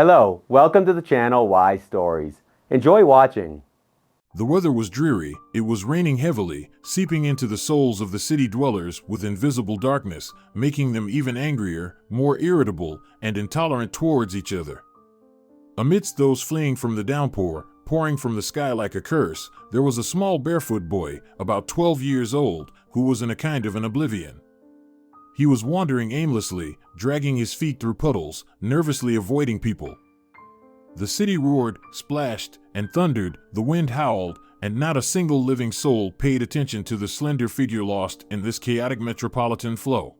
Hello, welcome to the channel Wise Stories. Enjoy watching. The weather was dreary, it was raining heavily, seeping into the souls of the city dwellers with invisible darkness, making them even angrier, more irritable, and intolerant towards each other. Amidst those fleeing from the downpour, pouring from the sky like a curse, there was a small barefoot boy, about 12 years old, who was in a kind of an oblivion. He was wandering aimlessly, dragging his feet through puddles, nervously avoiding people. The city roared, splashed, and thundered, the wind howled, and not a single living soul paid attention to the slender figure lost in this chaotic metropolitan flow.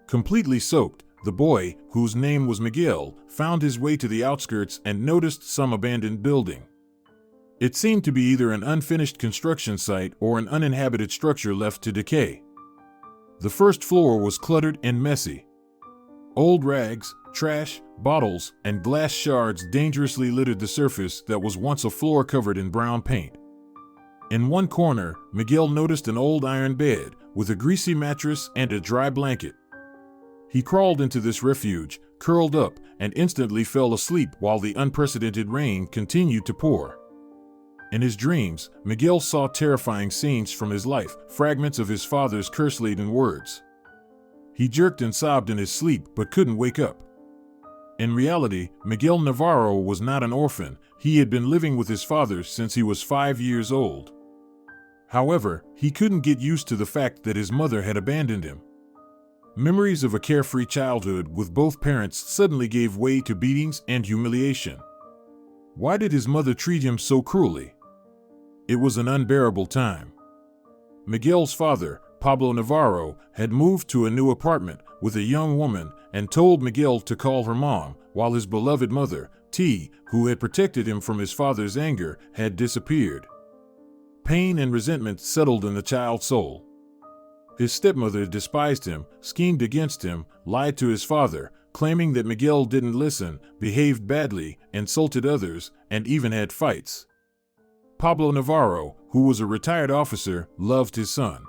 Completely soaked, the boy, whose name was Miguel, found his way to the outskirts and noticed some abandoned building. It seemed to be either an unfinished construction site or an uninhabited structure left to decay. The first floor was cluttered and messy. Old rags, trash, bottles, and glass shards dangerously littered the surface that was once a floor covered in brown paint. In one corner, Miguel noticed an old iron bed with a greasy mattress and a dry blanket. He crawled into this refuge, curled up, and instantly fell asleep while the unprecedented rain continued to pour. In his dreams, Miguel saw terrifying scenes from his life, fragments of his father's curse-laden words. He jerked and sobbed in his sleep but couldn't wake up. In reality, Miguel Navarro was not an orphan. He had been living with his father since he was 5 years old. However, he couldn't get used to the fact that his mother had abandoned him. Memories of a carefree childhood with both parents suddenly gave way to beatings and humiliation. Why did his mother treat him so cruelly? It was an unbearable time. Miguel's father, Pablo Navarro, had moved to a new apartment with a young woman and told Miguel to call her mom, while his beloved mother, T, who had protected him from his father's anger, had disappeared. Pain and resentment settled in the child's soul. His stepmother despised him, schemed against him, lied to his father, claiming that Miguel didn't listen, behaved badly, insulted others, and even had fights. Pablo Navarro, who was a retired officer, loved his son.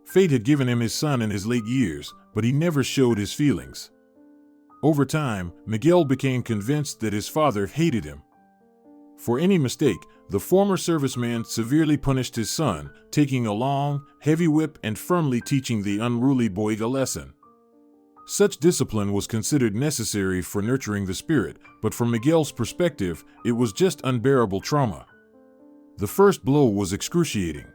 Fate had given him his son in his late years, but he never showed his feelings. Over time, Miguel became convinced that his father hated him. For any mistake, the former serviceman severely punished his son, taking a long, heavy whip and firmly teaching the unruly boy a lesson. Such discipline was considered necessary for nurturing the spirit, but from Miguel's perspective, it was just unbearable trauma. The first blow was excruciating.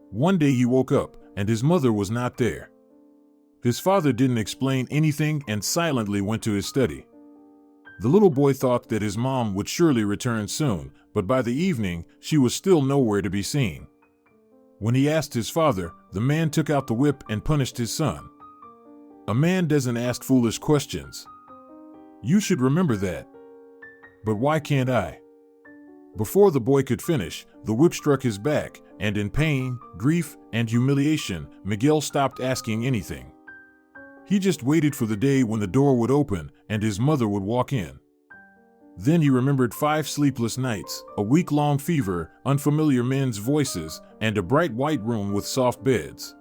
One day he woke up, and his mother was not there. His father didn't explain anything and silently went to his study. The little boy thought that his mom would surely return soon, but by the evening, she was still nowhere to be seen. When he asked his father, the man took out the whip and punished his son. A man doesn't ask foolish questions. You should remember that. But why can't I? Before the boy could finish, the whip struck his back, and in pain, grief, and humiliation, Miguel stopped asking anything. He just waited for the day when the door would open and his mother would walk in. Then he remembered 5 sleepless nights, a week-long fever, unfamiliar men's voices, and a bright white room with soft beds.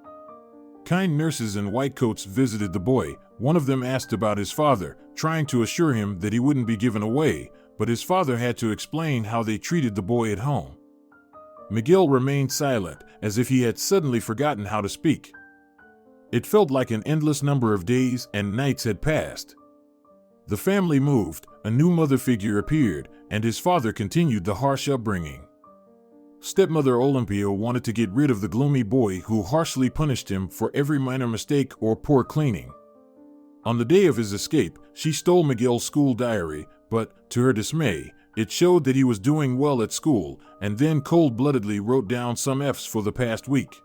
Kind nurses in white coats visited the boy. One of them asked about his father, trying to assure him that he wouldn't be given away, but his father had to explain how they treated the boy at home. Miguel remained silent, as if he had suddenly forgotten how to speak. It felt like an endless number of days and nights had passed. The family moved, a new mother figure appeared, and his father continued the harsh upbringing. Stepmother Olympia wanted to get rid of the gloomy boy who harshly punished him for every minor mistake or poor cleaning. On the day of his escape, she stole Miguel's school diary, but, to her dismay, it showed that he was doing well at school, and then cold-bloodedly wrote down some F's for the past week.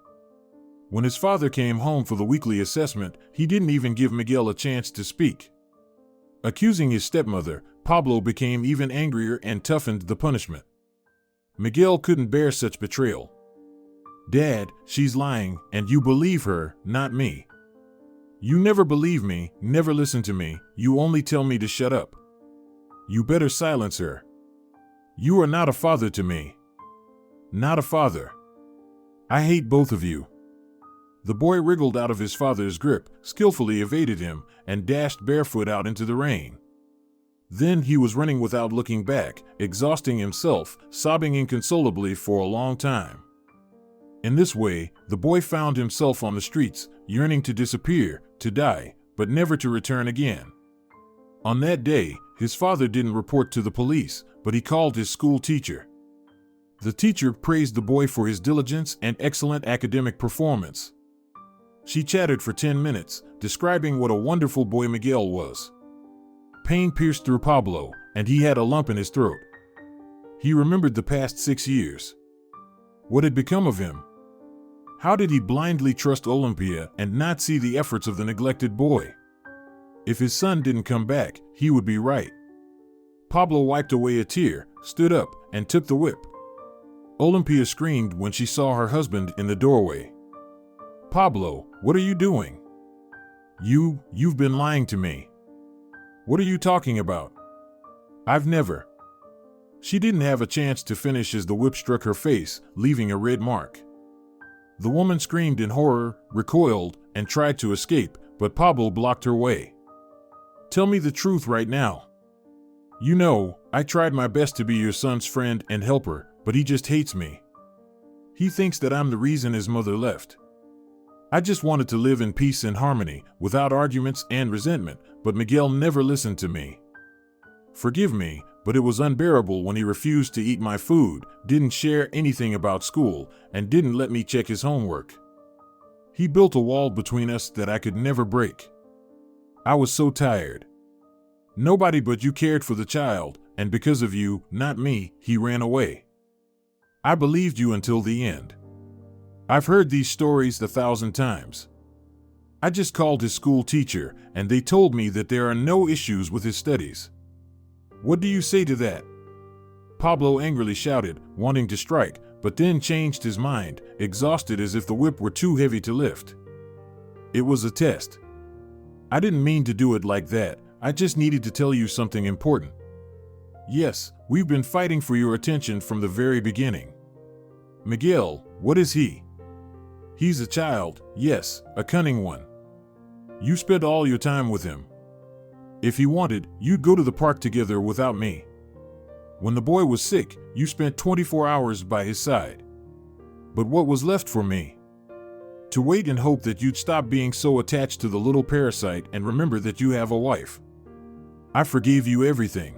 When his father came home for the weekly assessment, he didn't even give Miguel a chance to speak. Accusing his stepmother, Pablo became even angrier and toughened the punishment. Miguel couldn't bear such betrayal. "Dad, she's lying, and you believe her, not me. You never believe me, never listen to me, you only tell me to shut up. You better silence her. You are not a father to me. Not a father. I hate both of you." The boy wriggled out of his father's grip, skillfully evaded him, and dashed barefoot out into the rain. Then he was running without looking back, exhausting himself, sobbing inconsolably for a long time. In this way, the boy found himself on the streets, yearning to disappear, to die, but never to return again. On that day, his father didn't report to the police, but he called his school teacher. The teacher praised the boy for his diligence and excellent academic performance. She chatted for 10 minutes, describing what a wonderful boy Miguel was. Pain pierced through Pablo, and he had a lump in his throat. He remembered the past 6 years. What had become of him? How did he blindly trust Olympia and not see the efforts of the neglected boy? If his son didn't come back, he would be right. Pablo wiped away a tear, stood up, and took the whip. Olympia screamed when she saw her husband in the doorway. "Pablo, what are you doing? You've been lying to me. What are you talking about? I've never." She didn't have a chance to finish as the whip struck her face, leaving a red mark. The woman screamed in horror, recoiled, and tried to escape, but Pablo blocked her way. "Tell me the truth right now. You know, I tried my best to be your son's friend and helper, but he just hates me. He thinks that I'm the reason his mother left. I just wanted to live in peace and harmony, without arguments and resentment, but Miguel never listened to me. Forgive me, but it was unbearable when he refused to eat my food, didn't share anything about school, and didn't let me check his homework. He built a wall between us that I could never break. I was so tired. Nobody but you cared for the child, and because of you, not me, he ran away. I believed you until the end. I've heard these stories 1,000 times. I just called his school teacher, and they told me that there are no issues with his studies. What do you say to that?" Pablo angrily shouted, wanting to strike, but then changed his mind, exhausted as if the whip were too heavy to lift. "It was a test. I didn't mean to do it like that. I just needed to tell you something important. Yes, we've been fighting for your attention from the very beginning. Miguel, what is he? He's a child, yes, a cunning one. You spent all your time with him. If he wanted, you'd go to the park together without me. When the boy was sick, you spent 24 hours by his side. But what was left for me? To wait and hope that you'd stop being so attached to the little parasite and remember that you have a wife. I forgave you everything.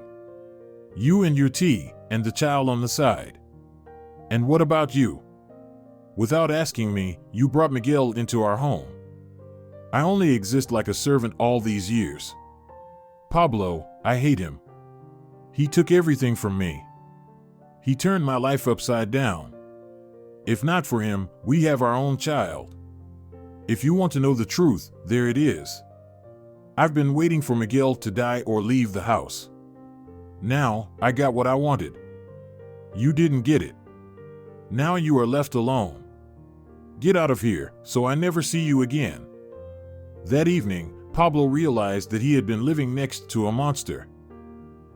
You and your tea, and the child on the side. And what about you? Without asking me, you brought Miguel into our home. I only exist like a servant all these years. Pablo, I hate him. He took everything from me. He turned my life upside down. If not for him, we have our own child. If you want to know the truth, there it is. I've been waiting for Miguel to die or leave the house. Now, I got what I wanted. You didn't get it. Now you are left alone. Get out of here, so I never see you again." That evening, Pablo realized that he had been living next to a monster.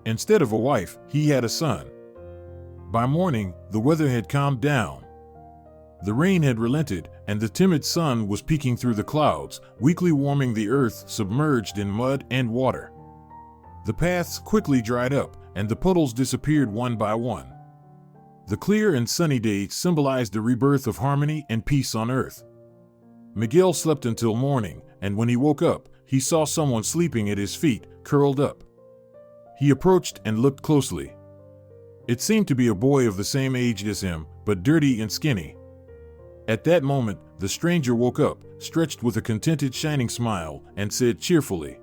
Instead of a wife, he had a son. By morning, the weather had calmed down. The rain had relented, and the timid sun was peeking through the clouds, weakly warming the earth submerged in mud and water. The paths quickly dried up, and the puddles disappeared one by one. The clear and sunny day symbolized the rebirth of harmony and peace on earth. Miguel slept until morning, and when he woke up, he saw someone sleeping at his feet, curled up. He approached and looked closely. It seemed to be a boy of the same age as him, but dirty and skinny. At that moment, the stranger woke up, stretched with a contented shining smile, and said cheerfully,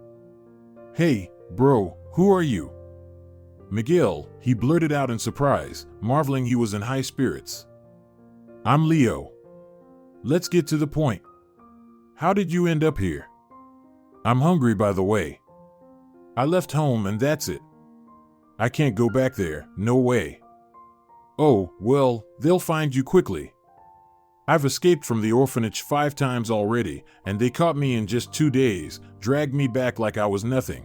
"Hey, bro, who are you?" "Miguel," he blurted out in surprise, marveling he was in high spirits. "I'm Leo. Let's get to the point. How did you end up here? I'm hungry, by the way. I left home and that's it. I can't go back there, no way." "Oh, well, they'll find you quickly. I've escaped from the orphanage 5 times already, and they caught me in just 2 days, dragged me back like I was nothing.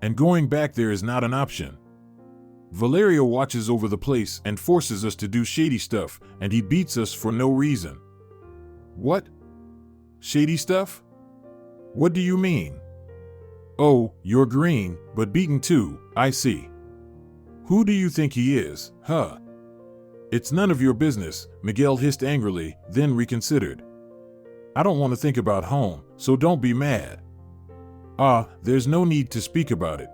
And going back there is not an option. Valerio watches over the place and forces us to do shady stuff, and he beats us for no reason." "What? Shady stuff? What do you mean?" Oh, you're green, but beaten too, I see. Who do you think he is, huh? It's none of your business, Miguel hissed angrily, then reconsidered. I don't want to think about home, so don't be mad. There's no need to speak about it.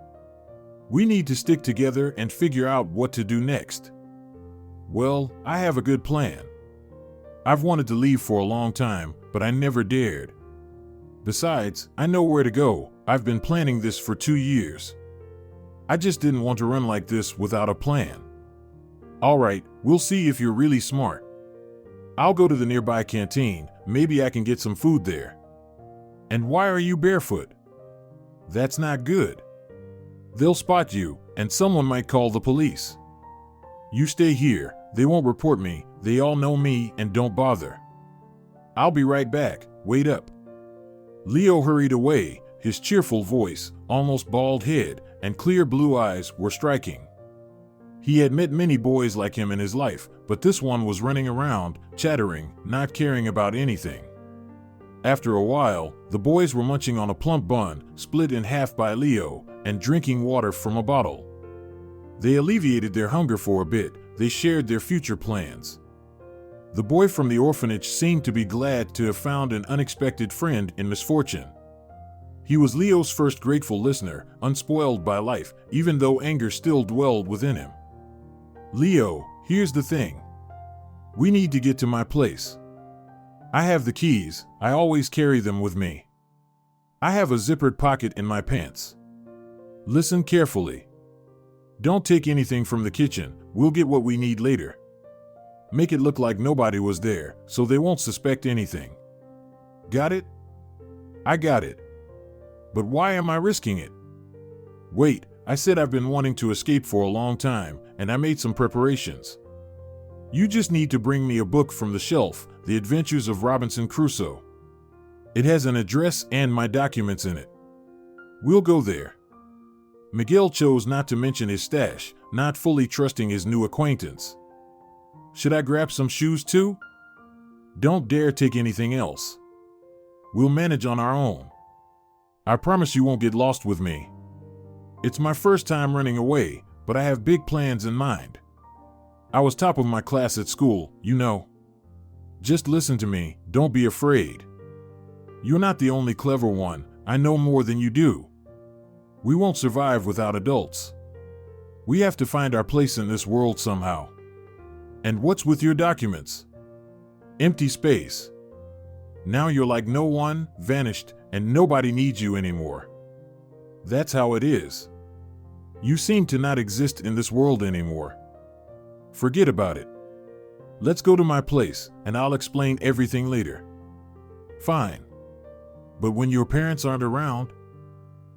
We need to stick together and figure out what to do next. Well, I have a good plan. I've wanted to leave for a long time, but I never dared. Besides, I know where to go. I've been planning this for 2 years. I just didn't want to run like this without a plan. All right, we'll see if you're really smart. I'll go to the nearby canteen. Maybe I can get some food there. And why are you barefoot? That's not good. They'll spot you, and someone might call the police. You stay here. They won't report me. They all know me and don't bother. I'll be right back. Wait up. Leo hurried away. His cheerful voice, almost bald head, and clear blue eyes were striking. He had met many boys like him in his life, but this one was running around, chattering, not caring about anything. After a while, the boys were munching on a plump bun, split in half by Leo, and drinking water from a bottle. They alleviated their hunger for a bit. They shared their future plans. The boy from the orphanage seemed to be glad to have found an unexpected friend in misfortune. He was Leo's first grateful listener, unspoiled by life, even though anger still dwelled within him. Leo, here's the thing. We need to get to my place. I have the keys. I always carry them with me. I have a zippered pocket in my pants. Listen carefully. Don't take anything from the kitchen. We'll get what we need later. Make it look like nobody was there, so they won't suspect anything. Got it? I got it. But why am I risking it? Wait, I said I've been wanting to escape for a long time, and I made some preparations. You just need to bring me a book from the shelf, The Adventures of Robinson Crusoe. It has an address and my documents in it. We'll go there. Miguel chose not to mention his stash, not fully trusting his new acquaintance. Should I grab some shoes too? Don't dare take anything else. We'll manage on our own. I promise you won't get lost with me. It's my first time running away, but I have big plans in mind. I was top of my class at school, you know. Just listen to me, don't be afraid. You're not the only clever one, I know more than you do. We won't survive without adults. We have to find our place in this world somehow. And what's with your documents? Empty space. Now you're like no one, vanished, and nobody needs you anymore. That's how it is. You seem to not exist in this world anymore. Forget about it. Let's go to my place, and I'll explain everything later. Fine. But when your parents aren't around?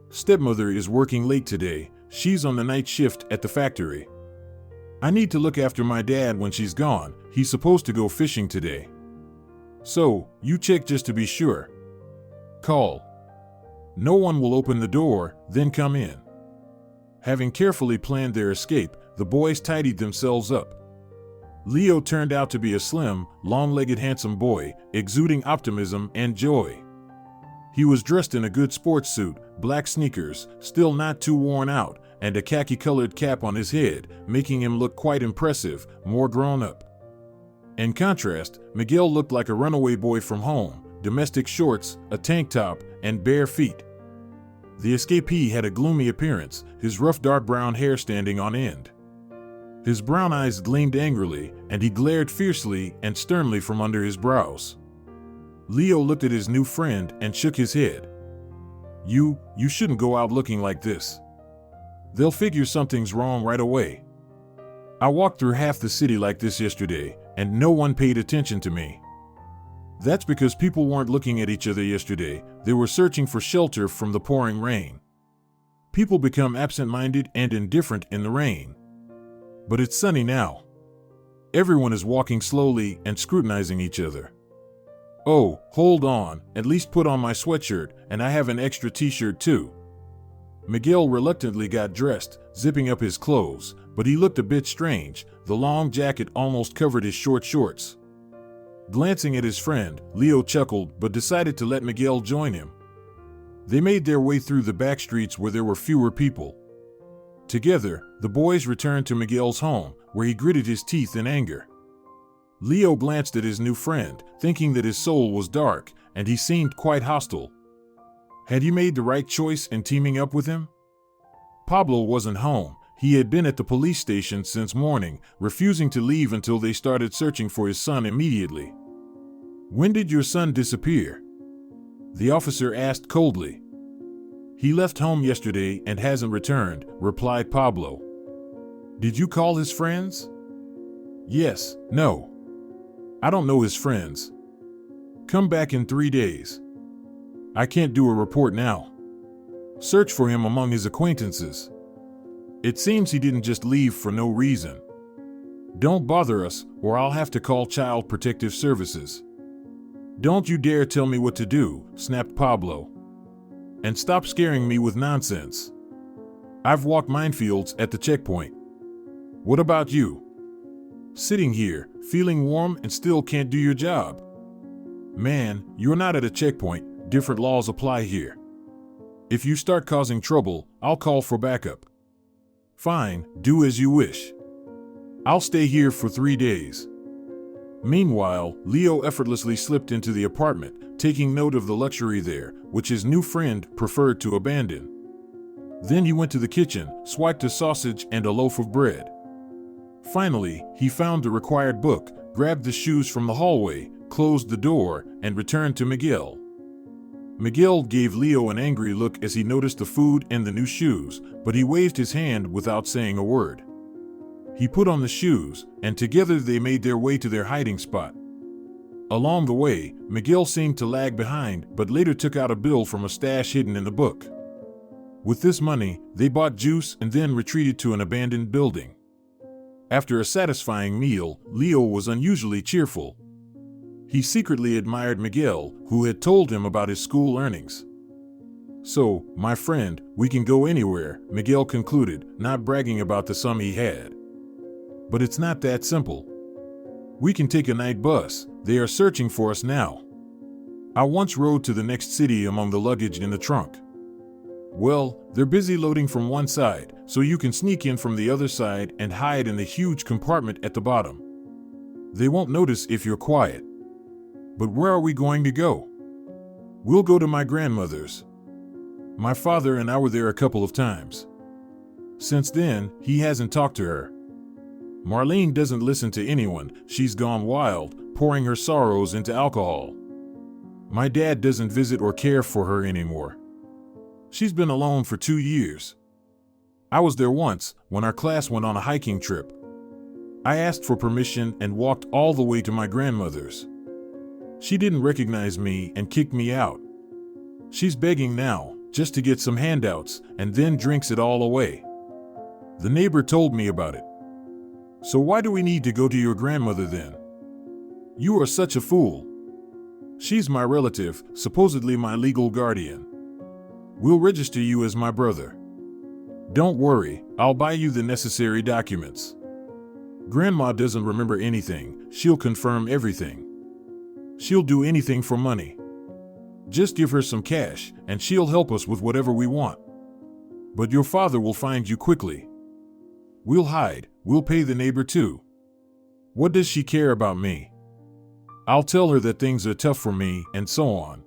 Stepmother is working late today. She's on the night shift at the factory. I need to look after my dad when she's gone. He's supposed to go fishing today. So, you check just to be sure. Call. No one will open the door, then come in. Having carefully planned their escape, the boys tidied themselves up. Leo turned out to be a slim, long-legged handsome boy, exuding optimism and joy. He was dressed in a good sports suit, black sneakers, still not too worn out, and a khaki-colored cap on his head, making him look quite impressive, more grown-up. In contrast, Miguel looked like a runaway boy from home, domestic shorts, a tank top, and bare feet. The escapee had a gloomy appearance, his rough dark brown hair standing on end. His brown eyes gleamed angrily, and he glared fiercely and sternly from under his brows. Leo looked at his new friend and shook his head. You shouldn't go out looking like this. They'll figure something's wrong right away. I walked through half the city like this yesterday, and no one paid attention to me. That's because people weren't looking at each other yesterday, they were searching for shelter from the pouring rain. People become absent-minded and indifferent in the rain. But it's sunny now. Everyone is walking slowly and scrutinizing each other. Oh, hold on, at least put on my sweatshirt, and I have an extra t-shirt too. Miguel reluctantly got dressed, zipping up his clothes, but he looked a bit strange. The long jacket almost covered his short shorts. Glancing at his friend, Leo chuckled but decided to let Miguel join him. They made their way through the back streets where there were fewer people. Together, the boys returned to Miguel's home, where he gritted his teeth in anger. Leo glanced at his new friend, thinking that his soul was dark, and he seemed quite hostile. Had he made the right choice in teaming up with him? Pablo wasn't home. He had been at the police station since morning, refusing to leave until they started searching for his son immediately. "When did your son disappear?" the officer asked coldly. "He left home yesterday and hasn't returned," replied Pablo. "Did you call his friends?" "Yes, no. I don't know his friends. Come back in 3 days. I can't do a report now. Search for him among his acquaintances. It seems he didn't just leave for no reason. Don't bother us, or I'll have to call Child Protective Services." "Don't you dare tell me what to do," snapped Pablo. "And stop scaring me with nonsense. I've walked minefields at the checkpoint. What about you? Sitting here, feeling warm and still can't do your job. Man, you're not at a checkpoint, different laws apply here. If you start causing trouble, I'll call for backup." "Fine, do as you wish. I'll stay here for 3 days." Meanwhile, Leo effortlessly slipped into the apartment, taking note of the luxury there, which his new friend preferred to abandon. Then he went to the kitchen, swiped a sausage and a loaf of bread. Finally, he found the required book, grabbed the shoes from the hallway, closed the door, and returned to Miguel. Miguel gave Leo an angry look as he noticed the food and the new shoes, but he waved his hand without saying a word. He put on the shoes, and together they made their way to their hiding spot. Along the way, Miguel seemed to lag behind, but later took out a bill from a stash hidden in the book. With this money, they bought juice and then retreated to an abandoned building. After a satisfying meal, Leo was unusually cheerful. He secretly admired Miguel, who had told him about his school earnings. "So, my friend, we can go anywhere," Miguel concluded, not bragging about the sum he had. "But it's not that simple. We can take a night bus. They are searching for us now. I once rode to the next city among the luggage in the trunk. Well, they're busy loading from one side, so you can sneak in from the other side and hide in the huge compartment at the bottom. They won't notice if you're quiet. But where are we going to go?" "We'll go to my grandmother's. My father and I were there a couple of times. Since then, he hasn't talked to her. Marlene doesn't listen to anyone. She's gone wild, pouring her sorrows into alcohol. My dad doesn't visit or care for her anymore. She's been alone for 2 years. I was there once, when our class went on a hiking trip. I asked for permission and walked all the way to my grandmother's. She didn't recognize me and kicked me out. She's begging now, just to get some handouts, and then drinks it all away. The neighbor told me about it. So why do we need to go to your grandmother then? You are such a fool. She's my relative, supposedly my legal guardian. We'll register you as my brother. Don't worry, I'll buy you the necessary documents. Grandma doesn't remember anything, she'll confirm everything. She'll do anything for money. Just give her some cash, and she'll help us with whatever we want. But your father will find you quickly. We'll hide, we'll pay the neighbor too. What does she care about me? I'll tell her that things are tough for me, and so on.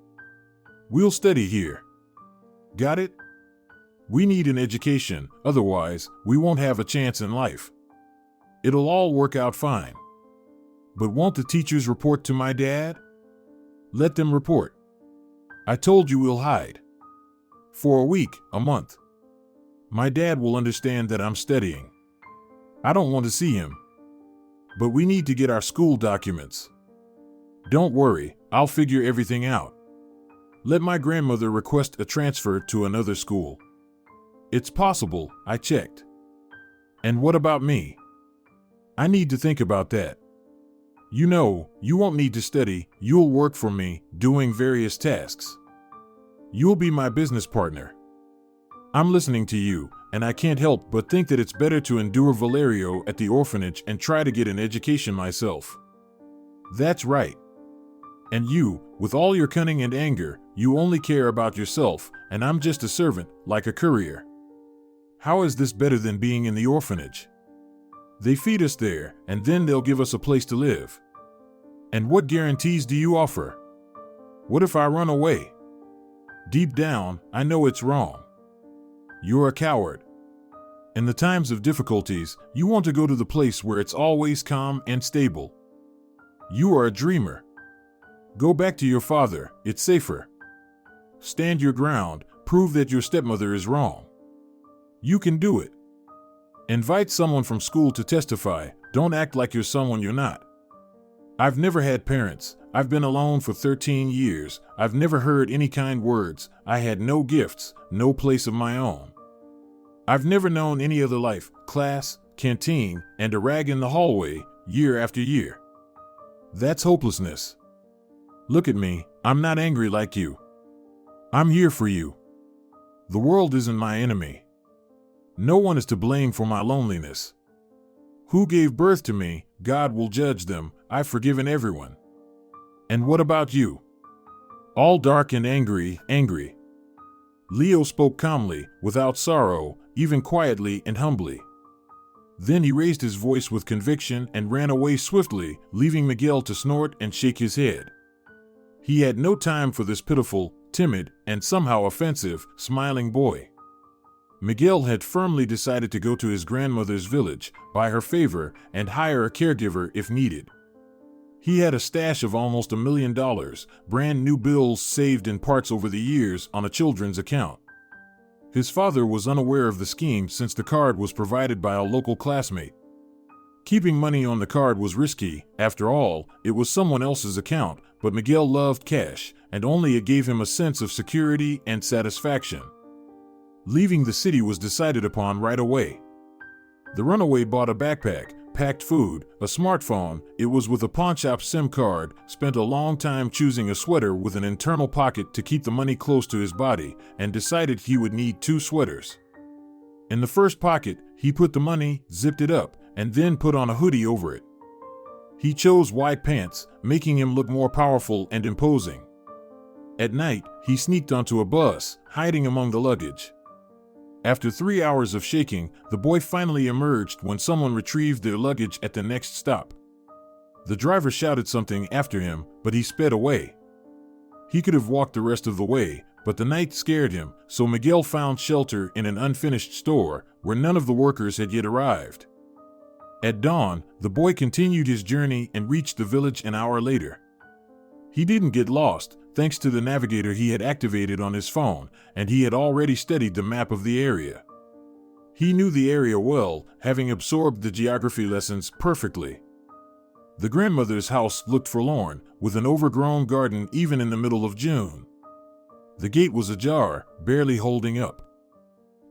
We'll study here. Got it? We need an education, otherwise, we won't have a chance in life. It'll all work out fine. But won't the teachers report to my dad? Let them report. I told you we'll hide. For a week, a month. My dad will understand that I'm studying. I don't want to see him. But we need to get our school documents. Don't worry, I'll figure everything out. Let my grandmother request a transfer to another school. It's possible, I checked. And what about me? I need to think about that. You know, you won't need to study, you'll work for me, doing various tasks. You'll be my business partner. I'm listening to you, and I can't help but think that it's better to endure Valerio at the orphanage and try to get an education myself. That's right. And you, with all your cunning and anger, you only care about yourself, and I'm just a servant, like a courier. How is this better than being in the orphanage? They feed us there, and then they'll give us a place to live. And what guarantees do you offer? What if I run away? Deep down, I know it's wrong. You're a coward. In the times of difficulties, you want to go to the place where it's always calm and stable. You are a dreamer. Go back to your father, it's safer. Stand your ground, prove that your stepmother is wrong. You can do it. Invite someone from school to testify, don't act like you're someone you're not. I've never had parents, I've been alone for 13 years, I've never heard any kind words, I had no gifts, no place of my own. I've never known any other life, class, canteen, and a rag in the hallway, year after year. That's hopelessness. Look at me, I'm not angry like you. I'm here for you. The world isn't my enemy. No one is to blame for my loneliness. Who gave birth to me, God will judge them, I've forgiven everyone. And what about you? All dark and angry. Leo spoke calmly, without sorrow, even quietly and humbly. Then he raised his voice with conviction and ran away swiftly, leaving Miguel to snort and shake his head. He had no time for this pitiful, timid, and somehow offensive, smiling boy. Miguel had firmly decided to go to his grandmother's village, buy her favor, and hire a caregiver if needed. He had a stash of almost $1 million, brand new bills saved in parts over the years on a children's account. His father was unaware of the scheme since the card was provided by a local classmate. Keeping money on the card was risky, after all, it was someone else's account, but Miguel loved cash, and only it gave him a sense of security and satisfaction. Leaving the city was decided upon right away. The runaway bought a backpack, packed food, a smartphone, it was with a pawnshop SIM card, spent a long time choosing a sweater with an internal pocket to keep the money close to his body, and decided he would need 2 sweaters. In the first pocket, he put the money, zipped it up, and then put on a hoodie over it. He chose white pants, making him look more powerful and imposing. At night, he sneaked onto a bus, hiding among the luggage. After 3 hours of shaking, the boy finally emerged when someone retrieved their luggage at the next stop. The driver shouted something after him, but he sped away. He could have walked the rest of the way, but the night scared him, so Miguel found shelter in an unfinished store where none of the workers had yet arrived. At dawn, the boy continued his journey and reached the village an hour later. He didn't get lost, thanks to the navigator he had activated on his phone, and he had already studied the map of the area. He knew the area well, having absorbed the geography lessons perfectly. The grandmother's house looked forlorn, with an overgrown garden even in the middle of June. The gate was ajar, barely holding up.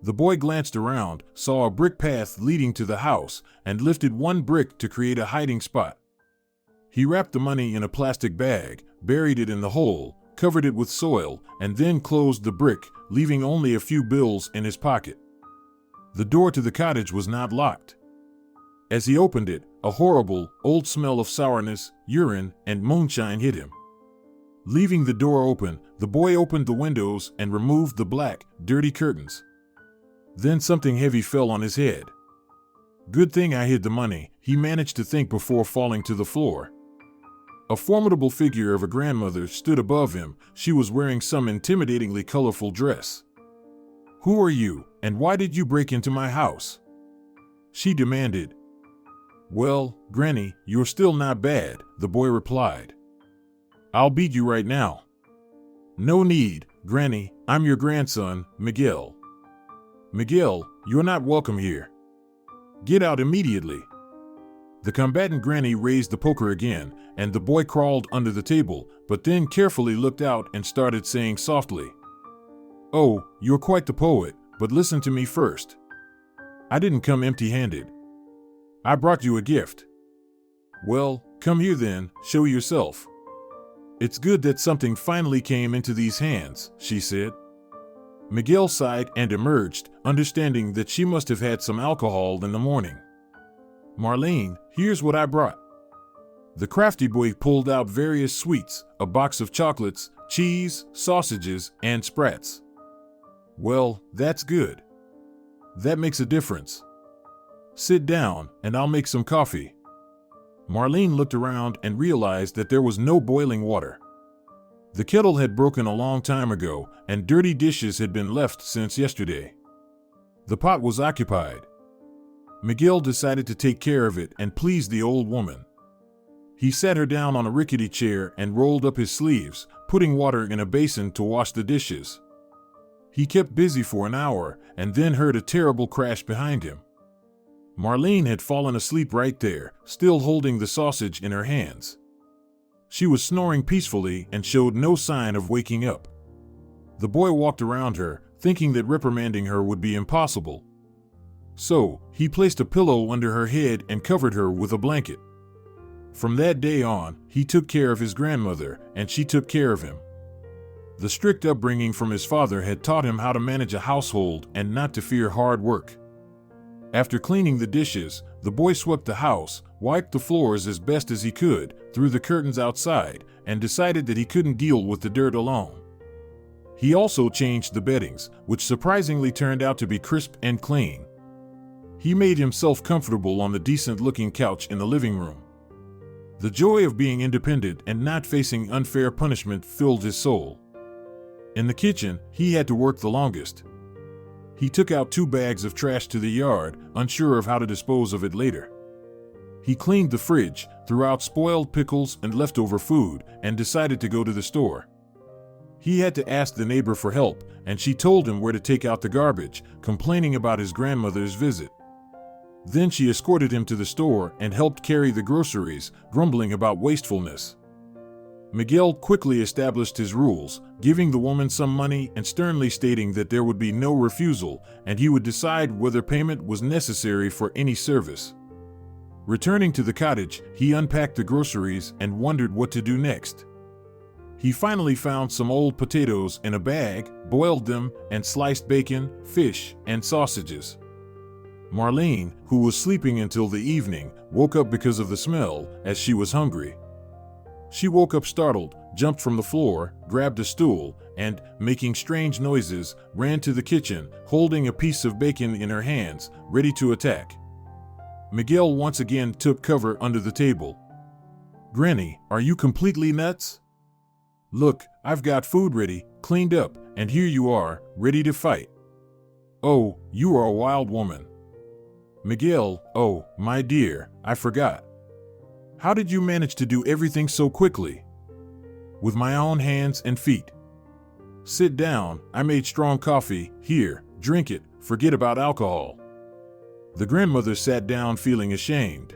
The boy glanced around, saw a brick path leading to the house, and lifted one brick to create a hiding spot. He wrapped the money in a plastic bag, buried it in the hole, covered it with soil, and then closed the brick, leaving only a few bills in his pocket. The door to the cottage was not locked. As he opened it, a horrible, old smell of sourness, urine, and moonshine hit him. Leaving the door open, the boy opened the windows and removed the black, dirty curtains. Then something heavy fell on his head. Good thing I hid the money, he managed to think before falling to the floor. A formidable figure of a grandmother stood above him. She was wearing some intimidatingly colorful dress. "Who are you, and why did you break into my house?" she demanded. "Well, Granny, you're still not bad," the boy replied. "I'll beat you right now." "No need, Granny, I'm your grandson, Miguel." "Miguel, you're not welcome here. Get out immediately." The combatant Granny raised the poker again, and the boy crawled under the table, but then carefully looked out and started saying softly, "Oh, you're quite the poet, but listen to me first. I didn't come empty-handed. I brought you a gift." "Well, come here then, show yourself." "It's good that something finally came into these hands," she said. Miguel sighed and emerged, understanding that she must have had some alcohol in the morning. "Marlene, here's what I brought." The crafty boy pulled out various sweets, a box of chocolates, cheese, sausages, and sprats. Well, that's good. That makes a difference. Sit down, and I'll make some coffee. Marlene looked around and realized that there was no boiling water. The kettle had broken a long time ago, and dirty dishes had been left since yesterday. The pot was occupied. Miguel decided to take care of it and please the old woman. He sat her down on a rickety chair and rolled up his sleeves, putting water in a basin to wash the dishes. He kept busy for an hour and then heard a terrible crash behind him. Marlene had fallen asleep right there, still holding the sausage in her hands. She was snoring peacefully and showed no sign of waking up. The boy walked around her, thinking that reprimanding her would be impossible. So, he placed a pillow under her head and covered her with a blanket. From that day on, he took care of his grandmother, and she took care of him. The strict upbringing from his father had taught him how to manage a household and not to fear hard work. After cleaning the dishes, the boy swept the house, wiped the floors as best as he could, threw the curtains outside, and decided that he couldn't deal with the dirt alone. He also changed the beddings, which surprisingly turned out to be crisp and clean. He made himself comfortable on the decent-looking couch in the living room. The joy of being independent and not facing unfair punishment filled his soul. In the kitchen, he had to work the longest. He took out 2 bags of trash to the yard, unsure of how to dispose of it later. He cleaned the fridge, threw out spoiled pickles and leftover food, and decided to go to the store. He had to ask the neighbor for help, and she told him where to take out the garbage, complaining about his grandmother's visit. Then she escorted him to the store and helped carry the groceries, grumbling about wastefulness. Miguel quickly established his rules, giving the woman some money and sternly stating that there would be no refusal, and he would decide whether payment was necessary for any service. Returning to the cottage, he unpacked the groceries and wondered what to do next. He finally found some old potatoes in a bag, boiled them, and sliced bacon, fish, and sausages. Marlene, who was sleeping until the evening, woke up because of the smell, as she was hungry. She woke up startled, jumped from the floor, grabbed a stool, and, making strange noises, ran to the kitchen, holding a piece of bacon in her hands, ready to attack. Miguel once again took cover under the table. "Granny, are you completely nuts? Look, I've got food ready, cleaned up, and here you are, ready to fight. Oh, you are a wild woman." "Miguel, oh, my dear, I forgot. How did you manage to do everything so quickly?" "With my own hands and feet. Sit down, I made strong coffee, here, drink it, forget about alcohol." The grandmother sat down feeling ashamed.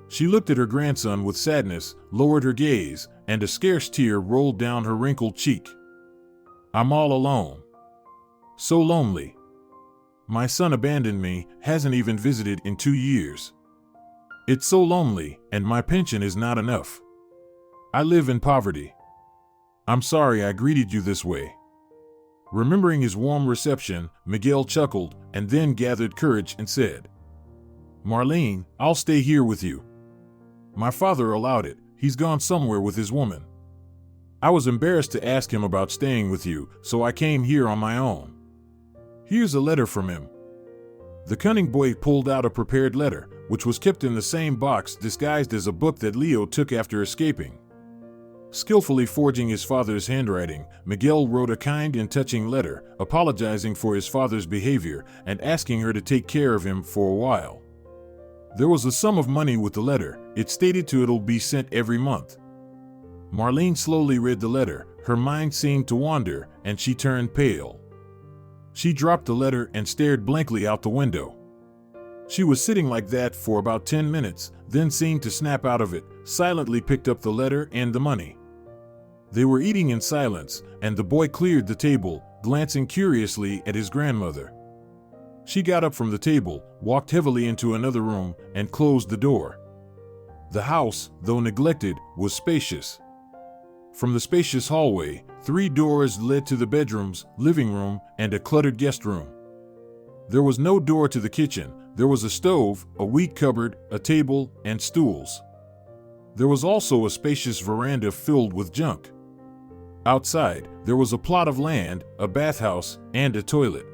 She looked at her grandson with sadness, lowered her gaze, and a scarce tear rolled down her wrinkled cheek. "I'm all alone. So lonely. My son abandoned me, hasn't even visited in 2 years. It's so lonely, and my pension is not enough. I live in poverty. I'm sorry I greeted you this way." Remembering his warm reception, Miguel chuckled and then gathered courage and said, "Marlene, I'll stay here with you. My father allowed it, he's gone somewhere with his woman. I was embarrassed to ask him about staying with you, so I came here on my own. Here's a letter from him." The cunning boy pulled out a prepared letter, which was kept in the same box disguised as a book that Leo took after escaping. Skillfully forging his father's handwriting, Miguel wrote a kind and touching letter, apologizing for his father's behavior and asking her to take care of him for a while. There was a sum of money with the letter. It stated to it'll be sent every month. Marlene slowly read the letter. Her mind seemed to wander, and she turned pale. She dropped the letter and stared blankly out the window. She was sitting like that for about 10 minutes, then seemed to snap out of it, silently picked up the letter and the money. They were eating in silence, and the boy cleared the table, glancing curiously at his grandmother. She got up from the table, walked heavily into another room, and closed the door. The house, though neglected, was spacious. From the spacious hallway, 3 doors led to the bedrooms, living room, and a cluttered guest room. There was no door to the kitchen. There was a stove, a wheat cupboard, a table, and stools. There was also a spacious veranda filled with junk. Outside, there was a plot of land, a bathhouse, and a toilet.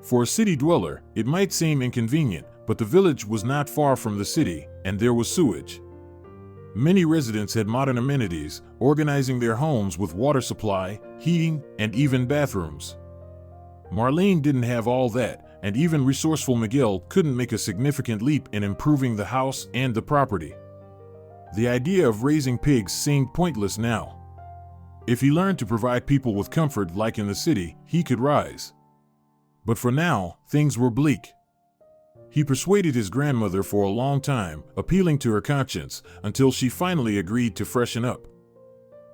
For a city dweller, it might seem inconvenient, but the village was not far from the city, and there was sewage. Many residents had modern amenities, organizing their homes with water supply, heating, and even bathrooms. Marlene didn't have all that, and even resourceful Miguel couldn't make a significant leap in improving the house and the property. The idea of raising pigs seemed pointless now. If he learned to provide people with comfort like in the city, he could rise. But for now, things were bleak. He persuaded his grandmother for a long time, appealing to her conscience, until she finally agreed to freshen up.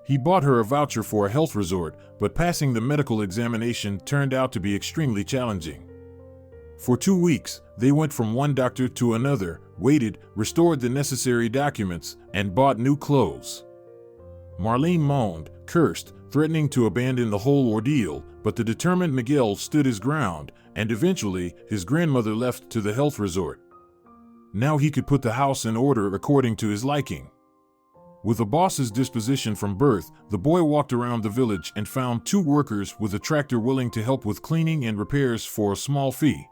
He bought her a voucher for a health resort, but passing the medical examination turned out to be extremely challenging. For 2 weeks, they went from one doctor to another, waited, restored the necessary documents, and bought new clothes. Marlene moaned, cursed, threatening to abandon the whole ordeal, but the determined Miguel stood his ground, and eventually, his grandmother left to the health resort. Now he could put the house in order according to his liking. With a boss's disposition from birth, the boy walked around the village and found 2 workers with a tractor willing to help with cleaning and repairs for a small fee.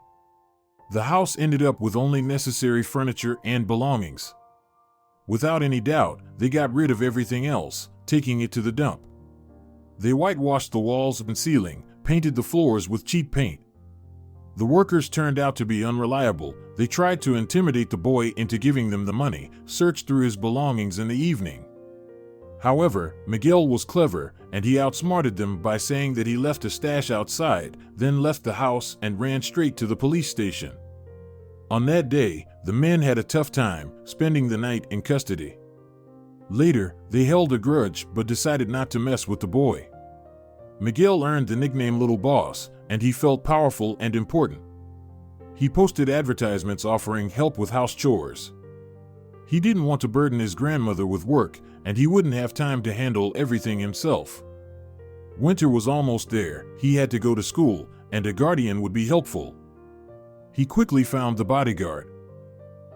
The house ended up with only necessary furniture and belongings. Without any doubt, they got rid of everything else, taking it to the dump. They whitewashed the walls and ceiling, painted the floors with cheap paint. The workers turned out to be unreliable. They tried to intimidate the boy into giving them the money, searched through his belongings in the evening. However, Miguel was clever, and he outsmarted them by saying that he left a stash outside, then left the house and ran straight to the police station. On that day, the men had a tough time, spending the night in custody. Later, they held a grudge but decided not to mess with the boy. Miguel earned the nickname Little Boss, and he felt powerful and important. He posted advertisements offering help with house chores. He didn't want to burden his grandmother with work, and he wouldn't have time to handle everything himself. Winter was almost there, he had to go to school, and a guardian would be helpful. He quickly found the bodyguard.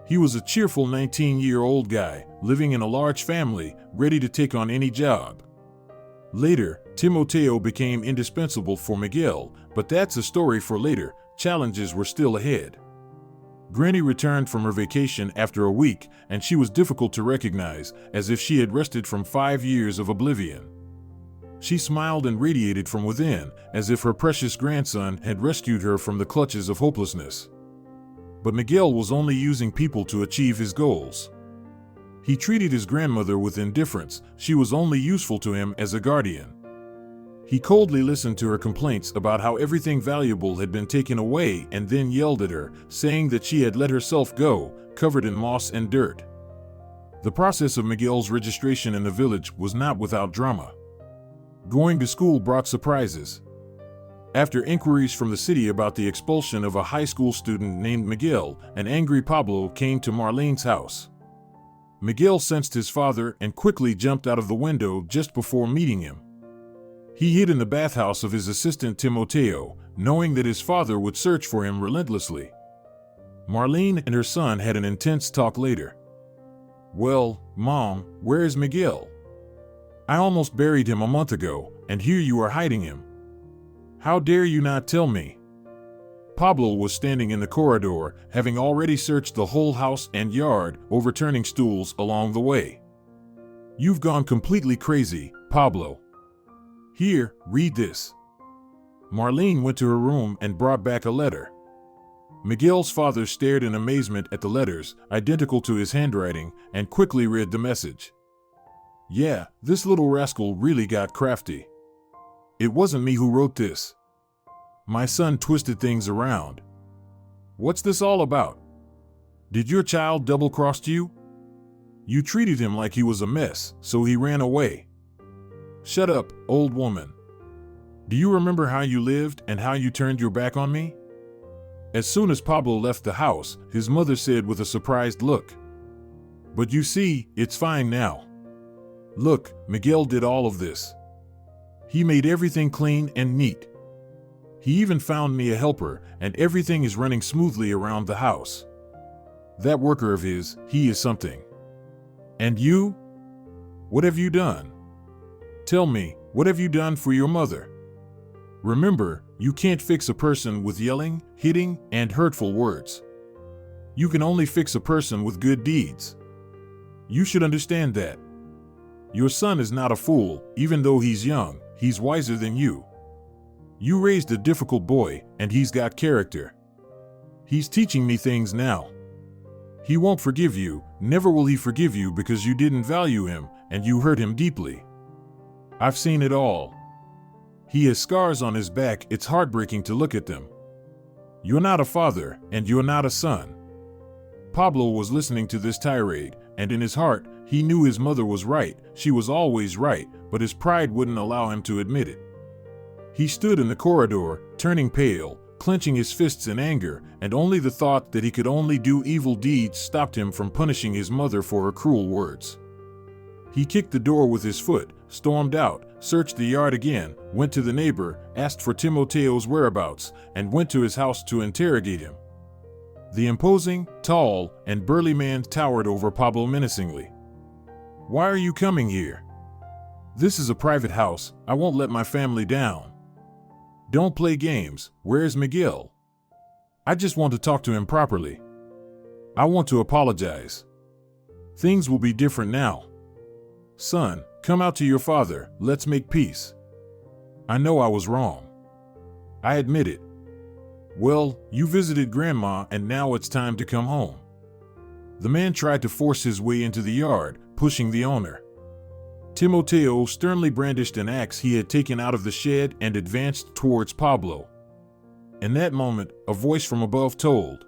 He was a cheerful 19-year-old guy, living in a large family, ready to take on any job. Later, Timoteo became indispensable for Miguel, but that's a story for later. Challenges were still ahead. Granny returned from her vacation after a week, and she was difficult to recognize, as if she had rested from 5 years of oblivion. She smiled and radiated from within, as if her precious grandson had rescued her from the clutches of hopelessness. But Miguel was only using people to achieve his goals. He treated his grandmother with indifference. She was only useful to him as a guardian. He coldly listened to her complaints about how everything valuable had been taken away and then yelled at her, saying that she had let herself go, covered in moss and dirt. The process of Miguel's registration in the village was not without drama. Going to school brought surprises. After inquiries from the city about the expulsion of a high school student named Miguel, an angry Pablo came to Marlene's house. Miguel sensed his father and quickly jumped out of the window just before meeting him. He hid in the bathhouse of his assistant Timoteo, knowing that his father would search for him relentlessly. Marlene and her son had an intense talk later. "Well, Mom, where is Miguel? I almost buried him a month ago, and here you are hiding him. How dare you not tell me?" Pablo was standing in the corridor, having already searched the whole house and yard, overturning stools along the way. "You've gone completely crazy, Pablo. Here, read this." Marlene went to her room and brought back a letter. Miguel's father stared in amazement at the letters, identical to his handwriting, and quickly read the message. "Yeah, this little rascal really got crafty. It wasn't me who wrote this. My son twisted things around. What's this all about? Did your child double-cross you? You treated him like he was a mess, so he ran away. Shut up, old woman. Do you remember how you lived and how you turned your back on me?" As soon as Pablo left the house, his mother said with a surprised look, "But you see, it's fine now. Look, Miguel did all of this. He made everything clean and neat. He even found me a helper, and everything is running smoothly around the house. That worker of his, he is something. And you? What have you done? Tell me, what have you done for your mother? Remember, you can't fix a person with yelling, hitting, and hurtful words. You can only fix a person with good deeds. You should understand that. Your son is not a fool, even though he's young, he's wiser than you. You raised a difficult boy, and he's got character. He's teaching me things now. He won't forgive you, never will he forgive you because you didn't value him, and you hurt him deeply. I've seen it all. He has scars on his back, it's heartbreaking to look at them. You're not a father, and you're not a son. Pablo was listening to this tirade, and in his heart, he knew his mother was right, she was always right, but his pride wouldn't allow him to admit it. He stood in the corridor, turning pale, clenching his fists in anger, and only the thought that he could only do evil deeds stopped him from punishing his mother for her cruel words. He kicked the door with his foot, stormed out, searched the yard again, went to the neighbor, asked for Timoteo's whereabouts, and went to his house to interrogate him. The imposing, tall, and burly man towered over Pablo menacingly. Why are you coming here? This is a private house, I won't let my family down. Don't play games, where's Miguel? I just want to talk to him properly. I want to apologize. Things will be different now. Son, come out to your father, let's make peace. I know I was wrong. I admit it. Well, you visited Grandma and now it's time to come home. The man tried to force his way into the yard, pushing the owner. Timoteo sternly brandished an axe he had taken out of the shed and advanced towards Pablo. In that moment, a voice from above told,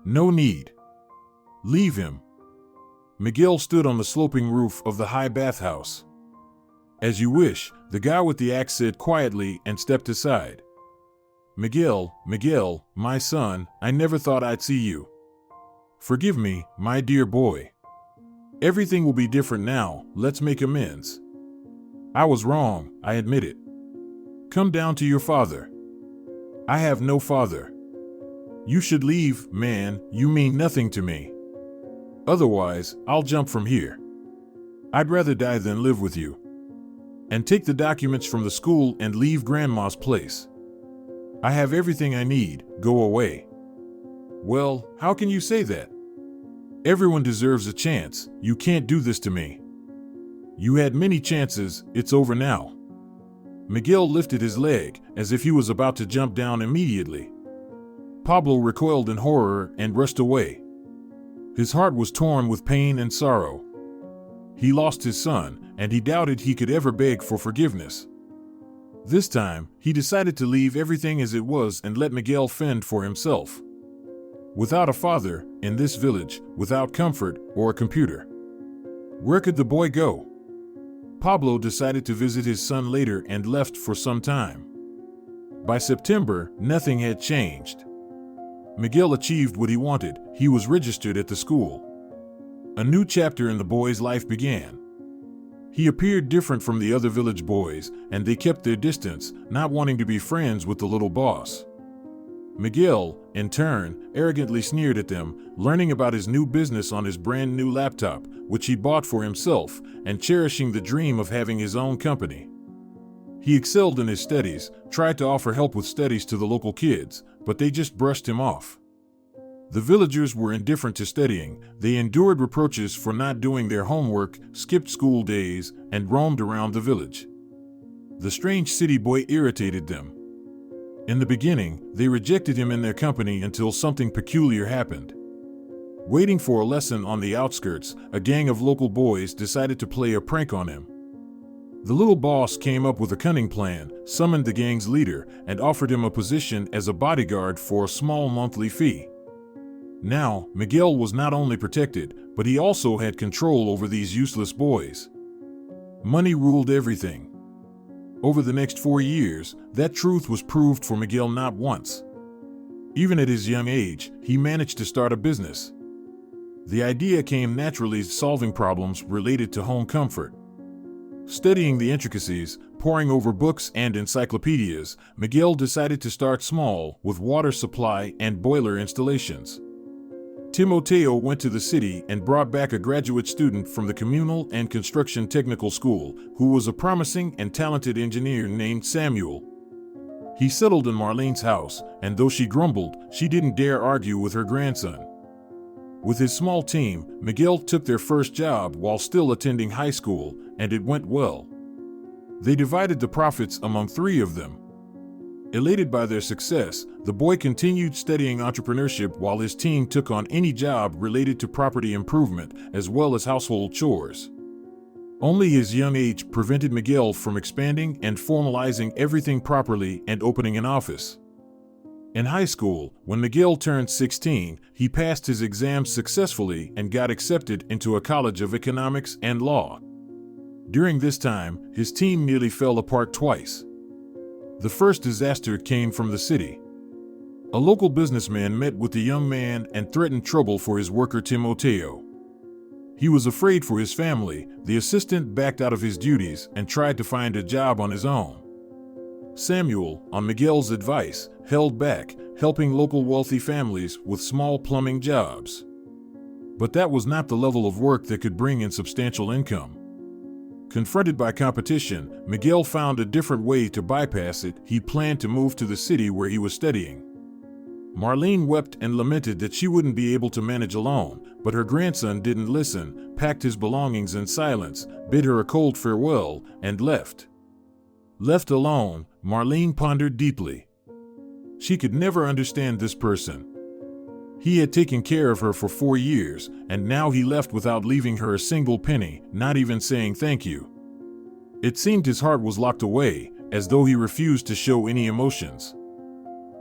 "No need. Leave him." Miguel stood on the sloping roof of the high bathhouse. "As you wish," the guy with the axe said quietly and stepped aside. Miguel, my son, I never thought I'd see you. Forgive me, my dear boy. Everything will be different now, let's make amends. I was wrong, I admit it. Come down to your father. I have no father. You should leave, man, you mean nothing to me. Otherwise, I'll jump from here. I'd rather die than live with you. And take the documents from the school and leave Grandma's place. I have everything I need, go away. Well, how can you say that? Everyone deserves a chance, you can't do this to me. You had many chances, it's over now. Miguel lifted his leg, as if he was about to jump down immediately. Pablo recoiled in horror and rushed away. His heart was torn with pain and sorrow. He lost his son, and he doubted he could ever beg for forgiveness. This time, he decided to leave everything as it was and let Miguel fend for himself. Without a father, in this village, without comfort or a computer. Where could the boy go? Pablo decided to visit his son later and left for some time. By September, nothing had changed. Miguel achieved what he wanted, he was registered at the school. A new chapter in the boy's life began. He appeared different from the other village boys, and they kept their distance, not wanting to be friends with the little boss. Miguel, in turn, arrogantly sneered at them, learning about his new business on his brand new laptop, which he bought for himself, and cherishing the dream of having his own company. He excelled in his studies, tried to offer help with studies to the local kids, but they just brushed him off. The villagers were indifferent to studying, they endured reproaches for not doing their homework, skipped school days, and roamed around the village. The strange city boy irritated them. In the beginning, they rejected him in their company until something peculiar happened. Waiting for a lesson on the outskirts, a gang of local boys decided to play a prank on him. The little boss came up with a cunning plan, summoned the gang's leader, and offered him a position as a bodyguard for a small monthly fee. Now, Miguel was not only protected, but he also had control over these useless boys. Money ruled everything. Over the next 4 years, that truth was proved for Miguel not once. Even at his young age, he managed to start a business. The idea came naturally, solving problems related to home comfort. Studying the intricacies, poring over books and encyclopedias, Miguel decided to start small with water supply and boiler installations. Timoteo went to the city and brought back a graduate student from the Communal and Construction Technical School, who was a promising and talented engineer named Samuel. He settled in Marlene's house, and though she grumbled, she didn't dare argue with her grandson. With his small team, Miguel took their first job while still attending high school, and it went well. They divided the profits among 3 of them. Elated by their success, the boy continued studying entrepreneurship while his team took on any job related to property improvement as well as household chores. Only his young age prevented Miguel from expanding and formalizing everything properly and opening an office. In high school, when Miguel turned 16, he passed his exams successfully and got accepted into a college of economics and law. During this time, his team nearly fell apart twice. The first disaster came from the city. A local businessman met with the young man and threatened trouble for his worker Timoteo. He was afraid for his family. The assistant backed out of his duties and tried to find a job on his own. Samuel, on Miguel's advice, held back, helping local wealthy families with small plumbing jobs. But that was not the level of work that could bring in substantial income. Confronted by competition, Miguel found a different way to bypass it. He planned to move to the city where he was studying. Marlene wept and lamented that she wouldn't be able to manage alone, but her grandson didn't listen, packed his belongings in silence, bid her a cold farewell, and left. Left alone, Marlene pondered deeply. She could never understand this person. He had taken care of her for 4 years, and now he left without leaving her a single penny, not even saying thank you. It seemed his heart was locked away, as though he refused to show any emotions.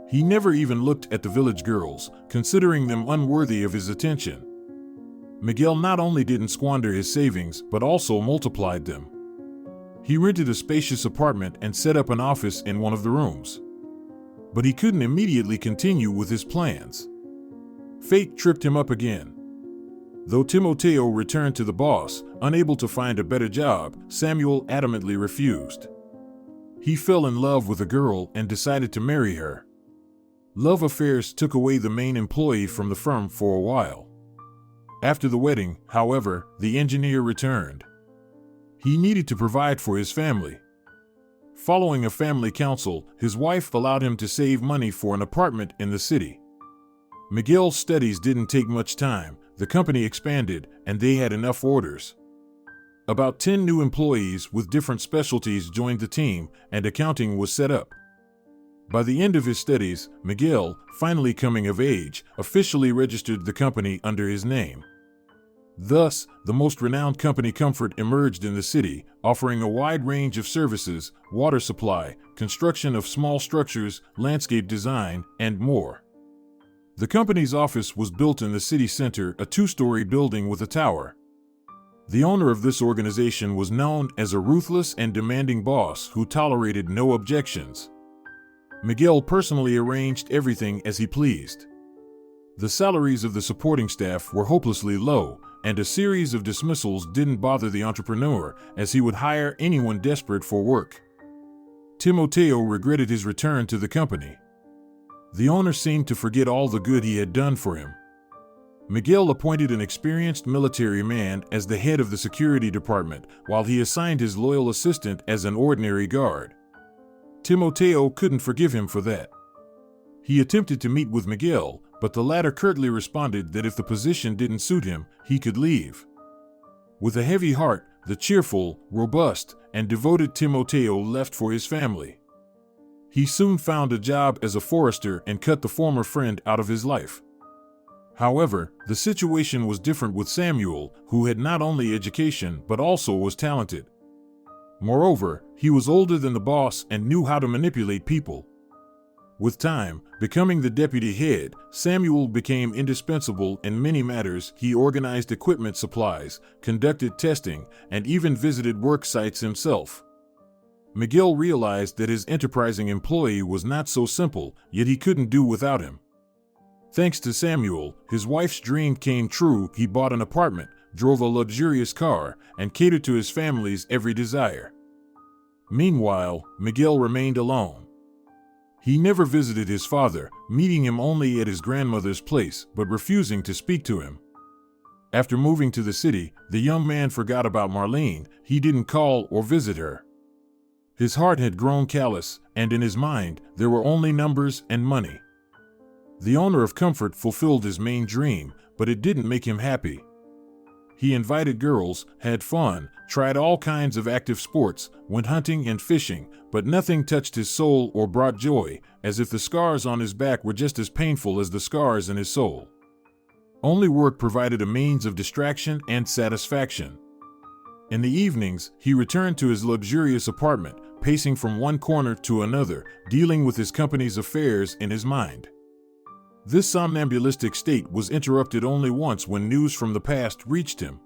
He never even looked at the village girls, considering them unworthy of his attention. Miguel not only didn't squander his savings, but also multiplied them. He rented a spacious apartment and set up an office in one of the rooms. But he couldn't immediately continue with his plans. Fate tripped him up again. Though Timoteo returned to the boss, unable to find a better job, Samuel adamantly refused. He fell in love with a girl and decided to marry her. Love affairs took away the main employee from the firm for a while. After the wedding, however, the engineer returned. He needed to provide for his family. Following a family council, his wife allowed him to save money for an apartment in the city. Miguel's studies didn't take much time. The company expanded, and they had enough orders. About 10 new employees with different specialties joined the team, and accounting was set up. By the end of his studies, Miguel, finally coming of age, officially registered the company under his name. Thus, the most renowned company Comfort emerged in the city, offering a wide range of services: water supply, construction of small structures, landscape design, and more. The company's office was built in the city center, a 2-story building with a tower. The owner of this organization was known as a ruthless and demanding boss who tolerated no objections. Miguel personally arranged everything as he pleased. The salaries of the supporting staff were hopelessly low, and a series of dismissals didn't bother the entrepreneur, as he would hire anyone desperate for work. Timoteo regretted his return to the company. The owner seemed to forget all the good he had done for him. Miguel appointed an experienced military man as the head of the security department, while he assigned his loyal assistant as an ordinary guard. Timoteo couldn't forgive him for that. He attempted to meet with Miguel, but the latter curtly responded that if the position didn't suit him, he could leave. With a heavy heart, the cheerful, robust, and devoted Timoteo left for his family. He soon found a job as a forester and cut the former friend out of his life. However, the situation was different with Samuel, who had not only education but also was talented. Moreover, he was older than the boss and knew how to manipulate people. With time, becoming the deputy head, Samuel became indispensable in many matters. He organized equipment supplies, conducted testing, and even visited work sites himself. Miguel realized that his enterprising employee was not so simple, yet he couldn't do without him. Thanks to Samuel, his wife's dream came true. He bought an apartment, drove a luxurious car, and catered to his family's every desire. Meanwhile, Miguel remained alone. He never visited his father, meeting him only at his grandmother's place, but refusing to speak to him. After moving to the city, the young man forgot about Marlene. He didn't call or visit her. His heart had grown callous, and in his mind, there were only numbers and money. The owner of comfort fulfilled his main dream, but it didn't make him happy. He invited girls, had fun, tried all kinds of active sports, went hunting and fishing, but nothing touched his soul or brought joy, as if the scars on his back were just as painful as the scars in his soul. Only work provided a means of distraction and satisfaction. In the evenings, he returned to his luxurious apartment, pacing from one corner to another, dealing with his company's affairs in his mind. This somnambulistic state was interrupted only once when news from the past reached him.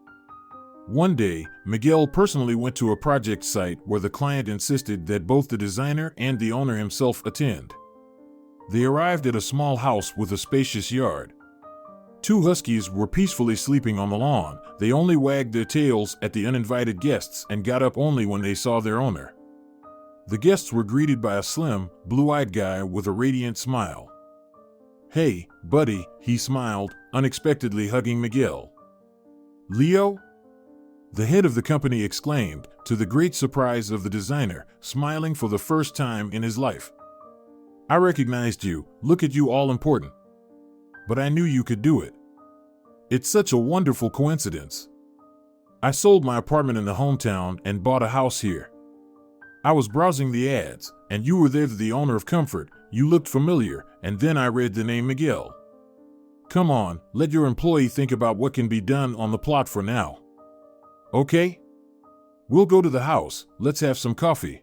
One day, Miguel personally went to a project site where the client insisted that both the designer and the owner himself attend. They arrived at a small house with a spacious yard. Two huskies were peacefully sleeping on the lawn. They only wagged their tails at the uninvited guests and got up only when they saw their owner. The guests were greeted by a slim, blue-eyed guy with a radiant smile. "Hey, buddy," he smiled, unexpectedly hugging Miguel. "Leo?" The head of the company exclaimed, to the great surprise of the designer, smiling for the first time in his life. "I recognized you. Look at you, all important. But I knew you could do it. It's such a wonderful coincidence. I sold my apartment in the hometown and bought a house here. I was browsing the ads, and you were there, the owner of comfort. You looked familiar, and then I read the name Miguel. Come on, let your employee think about what can be done on the plot for now. Okay? We'll go to the house, let's have some coffee."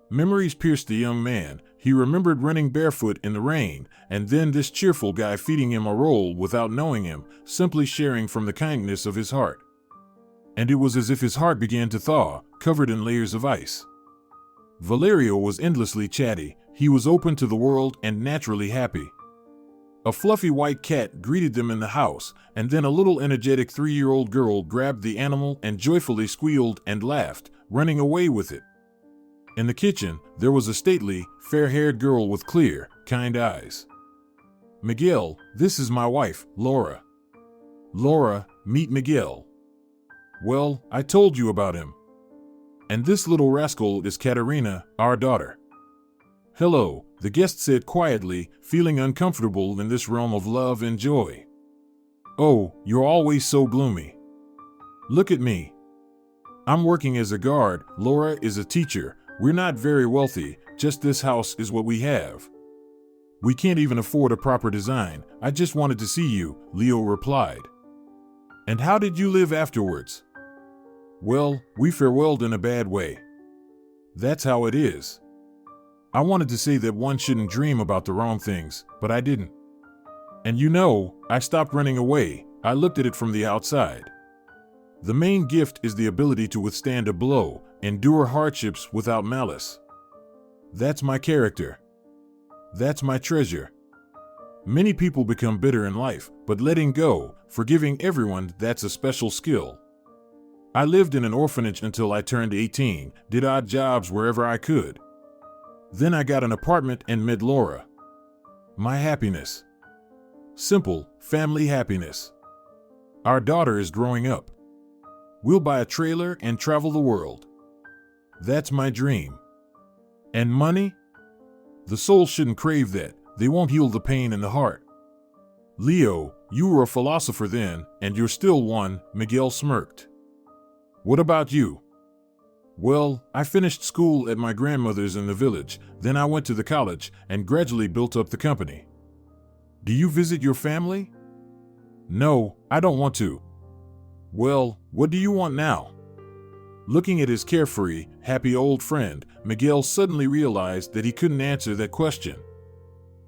Memories pierced the young man. He remembered running barefoot in the rain, and then this cheerful guy feeding him a roll without knowing him, simply sharing from the kindness of his heart. And it was as if his heart began to thaw, covered in layers of ice. Valerio was endlessly chatty. He was open to the world and naturally happy. A fluffy white cat greeted them in the house, and then a little energetic 3-year-old girl grabbed the animal and joyfully squealed and laughed, running away with it. In the kitchen, there was a stately, fair-haired girl with clear, kind eyes. "Miguel, this is my wife, Laura. Laura, meet Miguel. Well, I told you about him. And this little rascal is Katerina, our daughter." "Hello," the guest said quietly, feeling uncomfortable in this realm of love and joy. "Oh, you're always so gloomy. Look at me. I'm working as a guard, Laura is a teacher. We're not very wealthy, just this house is what we have. We can't even afford a proper design. I just wanted to see you," Leo replied. "And how did you live afterwards?" "Well, we farewelled in a bad way. That's how it is. I wanted to say that one shouldn't dream about the wrong things, but I didn't. And you know, I stopped running away. I looked at it from the outside. The main gift is the ability to withstand a blow, endure hardships without malice. That's my character. That's my treasure. Many people become bitter in life, but letting go, forgiving everyone, that's a special skill. I lived in an orphanage until I turned 18, did odd jobs wherever I could. Then I got an apartment and met Laura. My happiness. Simple, family happiness. Our daughter is growing up. We'll buy a trailer and travel the world. That's my dream. And money? The soul shouldn't crave that. They won't heal the pain in the heart." "Leo, you were a philosopher then, and you're still one," Miguel smirked. "What about you?" "Well, I finished school at my grandmother's in the village, then I went to the college and gradually built up the company." "Do you visit your family?" "No, I don't want to." "Well, what do you want now?" Looking at his carefree, happy old friend, Miguel suddenly realized that he couldn't answer that question.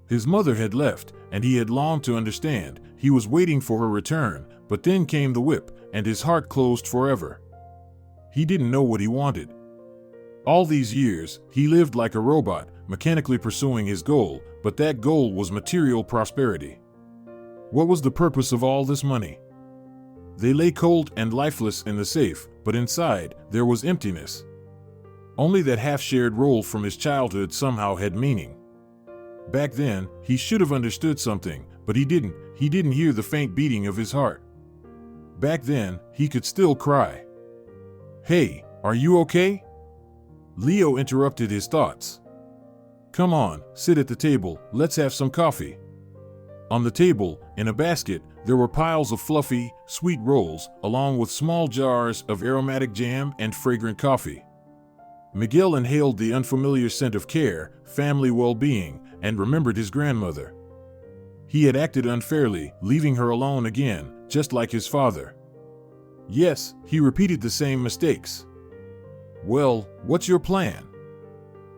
His mother had left, and he had longed to understand. He was waiting for her return, but then came the whip, and his heart closed forever. He didn't know what he wanted. All these years, he lived like a robot, mechanically pursuing his goal, but that goal was material prosperity. What was the purpose of all this money? They lay cold and lifeless in the safe, but inside, there was emptiness. Only that half-shared role from his childhood somehow had meaning. Back then, he should have understood something, but he didn't. He didn't hear the faint beating of his heart. Back then, he could still cry. "Hey, are you okay?" Leo interrupted his thoughts. "Come on, sit at the table, let's have some coffee." On the table, in a basket, there were piles of fluffy, sweet rolls, along with small jars of aromatic jam and fragrant coffee. Miguel inhaled the unfamiliar scent of care, family well-being, and remembered his grandmother. He had acted unfairly, leaving her alone again, just like his father. Yes, he repeated the same mistakes. "Well, what's your plan?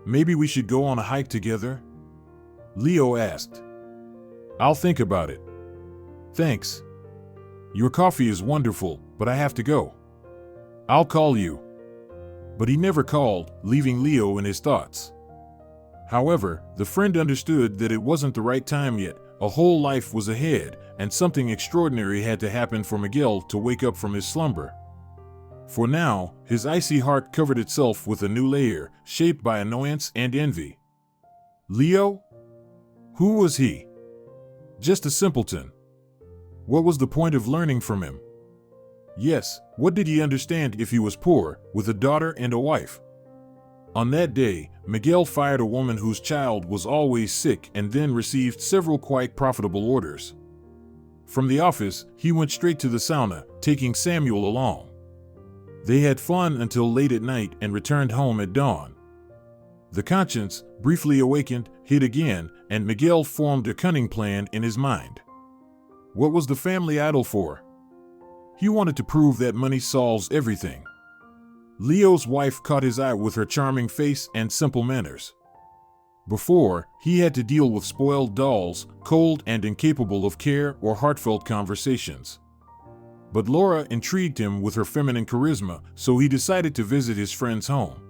Maybe we should go on a hike together?" Leo asked. "I'll think about it. Thanks. Your coffee is wonderful, but I have to go. I'll call you." But he never called, leaving Leo in his thoughts. However, the friend understood that it wasn't the right time yet. A whole life was ahead, and something extraordinary had to happen for Miguel to wake up from his slumber. For now, his icy heart covered itself with a new layer, shaped by annoyance and envy. Leo? Who was he? Just a simpleton. What was the point of learning from him? Yes, what did he understand if he was poor, with a daughter and a wife? On that day, Miguel fired a woman whose child was always sick and then received several quite profitable orders. From the office, he went straight to the sauna, taking Samuel along. They had fun until late at night and returned home at dawn. The conscience, briefly awakened, hit again, and Miguel formed a cunning plan in his mind. What was the family idol for? He wanted to prove that money solves everything. Leo's wife caught his eye with her charming face and simple manners. Before, he had to deal with spoiled dolls, cold and incapable of care or heartfelt conversations. But Laura intrigued him with her feminine charisma, so he decided to visit his friend's home.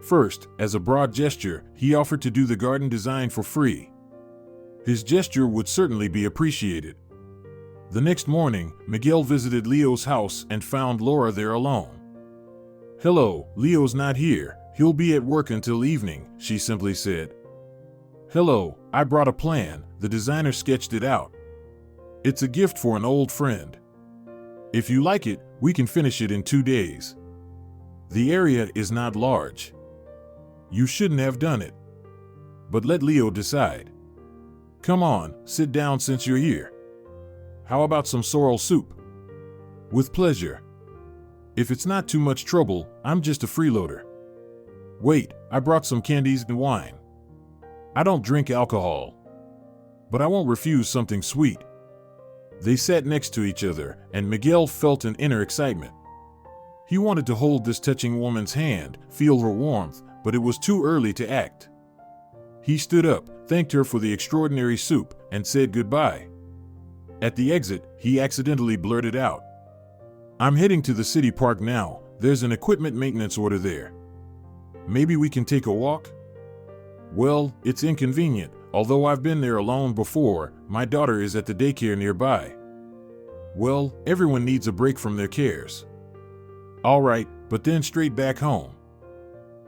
First, as a broad gesture, he offered to do the garden design for free. His gesture would certainly be appreciated. The next morning, Miguel visited Leo's house and found Laura there alone. "Hello, Leo's not here. He'll be at work until evening," she simply said. "Hello, I brought a plan. The designer sketched it out. It's a gift for an old friend. If you like it, we can finish it in 2 days. The area is not large. You shouldn't have done it. But let Leo decide. Come on, sit down since you're here. How about some sorrel soup?" "With pleasure. If it's not too much trouble, I'm just a freeloader. Wait, I brought some candies and wine. I don't drink alcohol. But I won't refuse something sweet." They sat next to each other, and Miguel felt an inner excitement. He wanted to hold this touching woman's hand, feel her warmth, but it was too early to act. He stood up, thanked her for the extraordinary soup, and said goodbye. At the exit, he accidentally blurted out, "I'm heading to the city park now. There's an equipment maintenance order there. Maybe we can take a walk?" "Well, it's inconvenient. Although I've been there alone before, my daughter is at the daycare nearby." "Well, everyone needs a break from their cares." "All right, but then straight back home."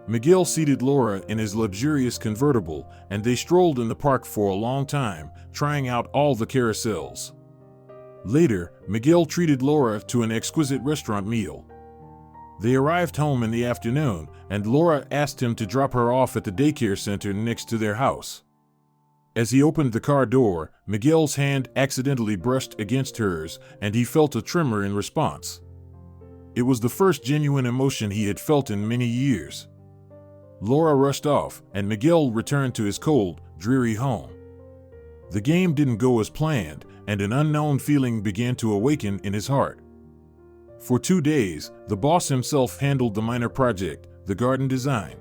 Miguel seated Laura in his luxurious convertible, and they strolled in the park for a long time, trying out all the carousels. Later, Miguel treated Laura to an exquisite restaurant meal. They arrived home in the afternoon, and Laura asked him to drop her off at the daycare center next to their house. As he opened the car door, Miguel's hand accidentally brushed against hers, and he felt a tremor in response. It was the first genuine emotion he had felt in many years. Laura rushed off, and Miguel returned to his cold, dreary home. The game didn't go as planned, and an unknown feeling began to awaken in his heart. For 2 days, the boss himself handled the minor project, the garden design.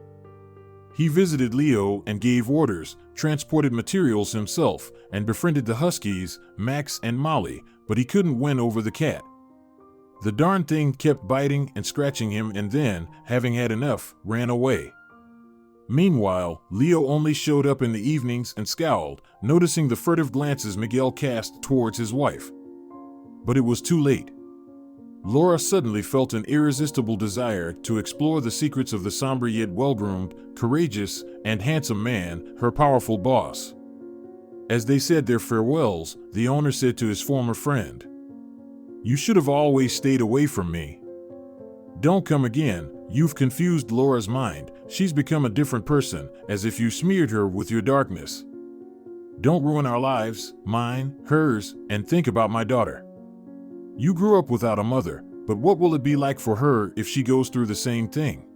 He visited Leo and gave orders, transported materials himself, and befriended the Huskies, Max and Molly, but he couldn't win over the cat. The darn thing kept biting and scratching him and then, having had enough, ran away. Meanwhile, Leo only showed up in the evenings and scowled, noticing the furtive glances Miguel cast towards his wife. But it was too late. Laura suddenly felt an irresistible desire to explore the secrets of the somber yet well-groomed, courageous, and handsome man, her powerful boss. As they said their farewells, the owner said to his former friend, "You should have always stayed away from me. Don't come again. You've confused Laura's mind. She's become a different person, as if you smeared her with your darkness. Don't ruin our lives, mine, hers, and think about my daughter. You grew up without a mother, but what will it be like for her if she goes through the same thing?"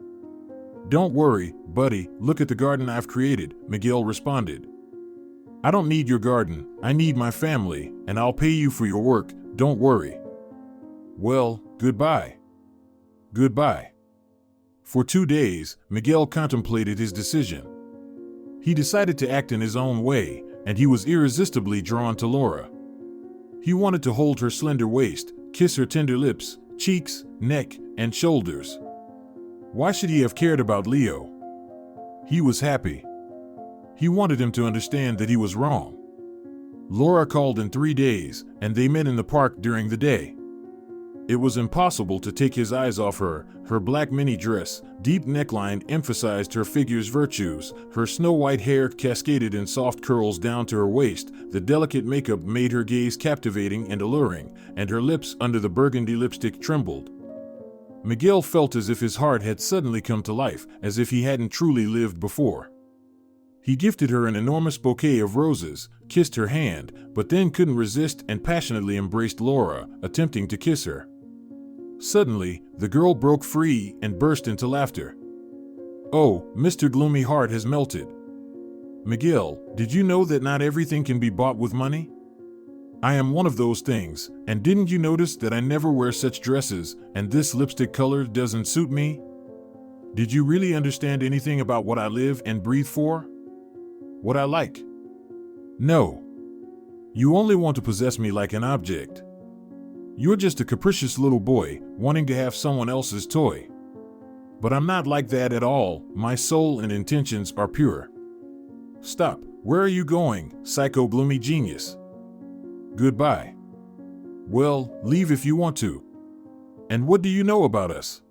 "Don't worry, buddy, look at the garden I've created," Miguel responded. "I don't need your garden, I need my family, and I'll pay you for your work, don't worry." "Well, goodbye." Goodbye. For 2 days, Miguel contemplated his decision. He decided to act in his own way, and he was irresistibly drawn to Laura. He wanted to hold her slender waist, kiss her tender lips, cheeks, neck, and shoulders. Why should he have cared about Leo? He was happy. He wanted him to understand that he was wrong. Laura called in 3 days, and they met in the park during the day. It was impossible to take his eyes off her. Her black mini dress, deep neckline emphasized her figure's virtues. Her snow-white hair cascaded in soft curls down to her waist. The delicate makeup made her gaze captivating and alluring, and her lips under the burgundy lipstick trembled. Miguel felt as if his heart had suddenly come to life, as if he hadn't truly lived before. He gifted her an enormous bouquet of roses, kissed her hand, but then couldn't resist and passionately embraced Laura, attempting to kiss her. Suddenly, the girl broke free and burst into laughter. "Oh, Mr. Gloomy Heart has melted. Miguel, did you know that not everything can be bought with money? I am one of those things, and didn't you notice that I never wear such dresses, and this lipstick color doesn't suit me? Did you really understand anything about what I live and breathe for? What I like? No. You only want to possess me like an object. You're just a capricious little boy, wanting to have someone else's toy. But I'm not like that at all. My soul and intentions are pure." "Stop. Where are you going, psycho gloomy genius?" "Goodbye." "Well, leave if you want to. And what do you know about us?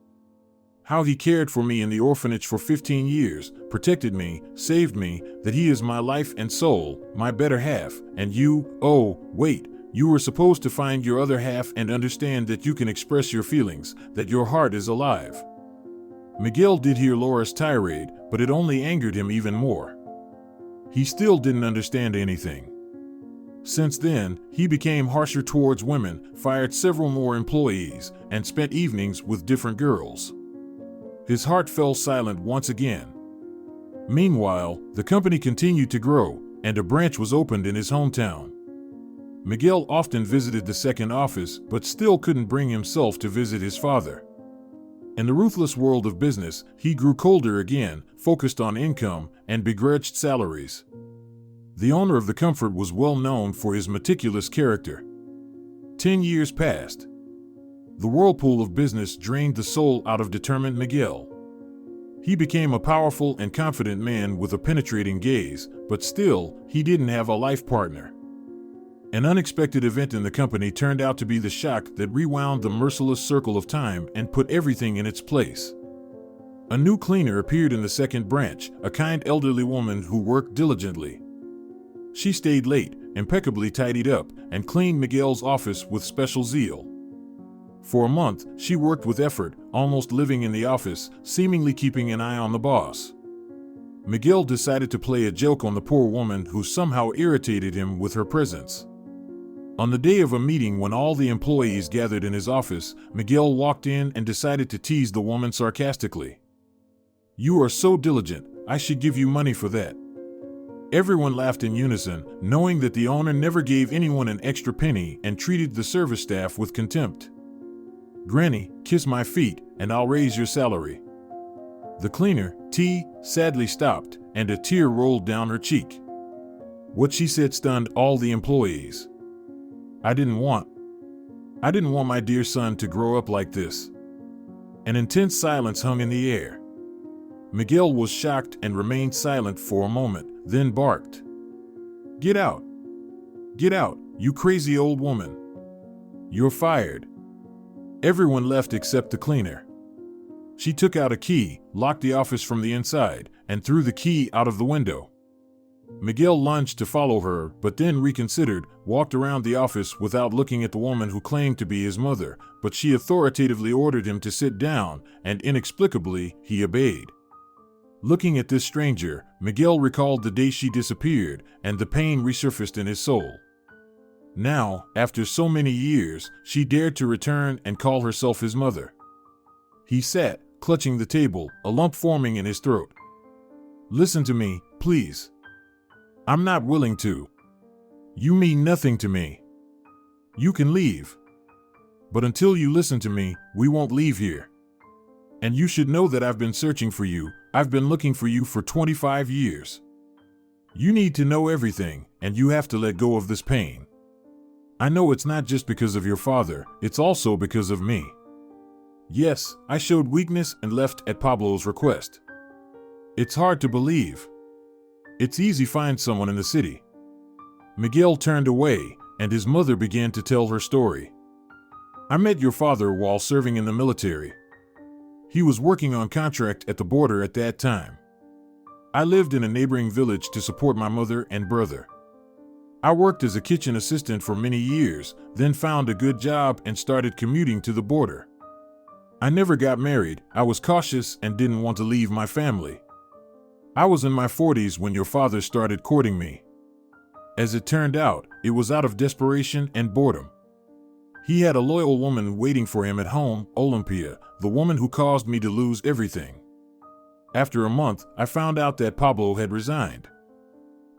How he cared for me in the orphanage for 15 years, protected me, saved me, that he is my life and soul, my better half, and you, oh, wait, you were supposed to find your other half and understand that you can express your feelings, that your heart is alive." Miguel did hear Laura's tirade, but it only angered him even more. He still didn't understand anything. Since then, he became harsher towards women, fired several more employees, and spent evenings with different girls. His heart fell silent once again. Meanwhile, the company continued to grow, and a branch was opened in his hometown. Miguel often visited the second office, but still couldn't bring himself to visit his father. In the ruthless world of business, he grew colder again, focused on income, and begrudged salaries. The owner of the comfort was well known for his meticulous character. 10 years passed. The whirlpool of business drained the soul out of determined Miguel. He became a powerful and confident man with a penetrating gaze, but still, he didn't have a life partner. An unexpected event in the company turned out to be the shock that rewound the merciless circle of time and put everything in its place. A new cleaner appeared in the second branch, a kind elderly woman who worked diligently. She stayed late, impeccably tidied up, and cleaned Miguel's office with special zeal. For a month, she worked with effort, almost living in the office, seemingly keeping an eye on the boss. Miguel decided to play a joke on the poor woman who somehow irritated him with her presence. On the day of a meeting when all the employees gathered in his office, Miguel walked in and decided to tease the woman sarcastically. "You are so diligent, I should give you money for that." Everyone laughed in unison, knowing that the owner never gave anyone an extra penny and treated the service staff with contempt. "Granny, kiss my feet, and I'll raise your salary." The cleaner, T, sadly stopped, and a tear rolled down her cheek. What she said stunned all the employees. I didn't want my dear son to grow up like this." An intense silence hung in the air. Miguel was shocked and remained silent for a moment, then barked. "Get out! Get out, you crazy old woman! You're fired!" Everyone left except the cleaner. She took out a key, locked the office from the inside, and threw the key out of the window. Miguel lunged to follow her, but then reconsidered, walked around the office without looking at the woman who claimed to be his mother, but she authoritatively ordered him to sit down, and inexplicably, he obeyed. Looking at this stranger, Miguel recalled the day she disappeared, and the pain resurfaced in his soul. Now, after so many years, she dared to return and call herself his mother. He sat, clutching the table, a lump forming in his throat. "Listen to me, please. I'm not willing to. You mean nothing to me. You can leave. But until you listen to me, we won't leave here. And you should know that I've been searching for you. I've been looking for you for 25 years. You need to know everything, and you have to let go of this pain. I know it's not just because of your father, it's also because of me. Yes, I showed weakness and left at Pablo's request. It's hard to believe. It's easy to find someone in the city." Miguel turned away, and his mother began to tell her story. "I met your father while serving in the military. He was working on contract at the border at that time. I lived in a neighboring village to support my mother and brother. I worked as a kitchen assistant for many years, then found a good job and started commuting to the border. I never got married. I was cautious and didn't want to leave my family. I was in my 40s when your father started courting me. As it turned out, it was out of desperation and boredom. He had a loyal woman waiting for him at home, Olympia, the woman who caused me to lose everything. After a month, I found out that Pablo had resigned.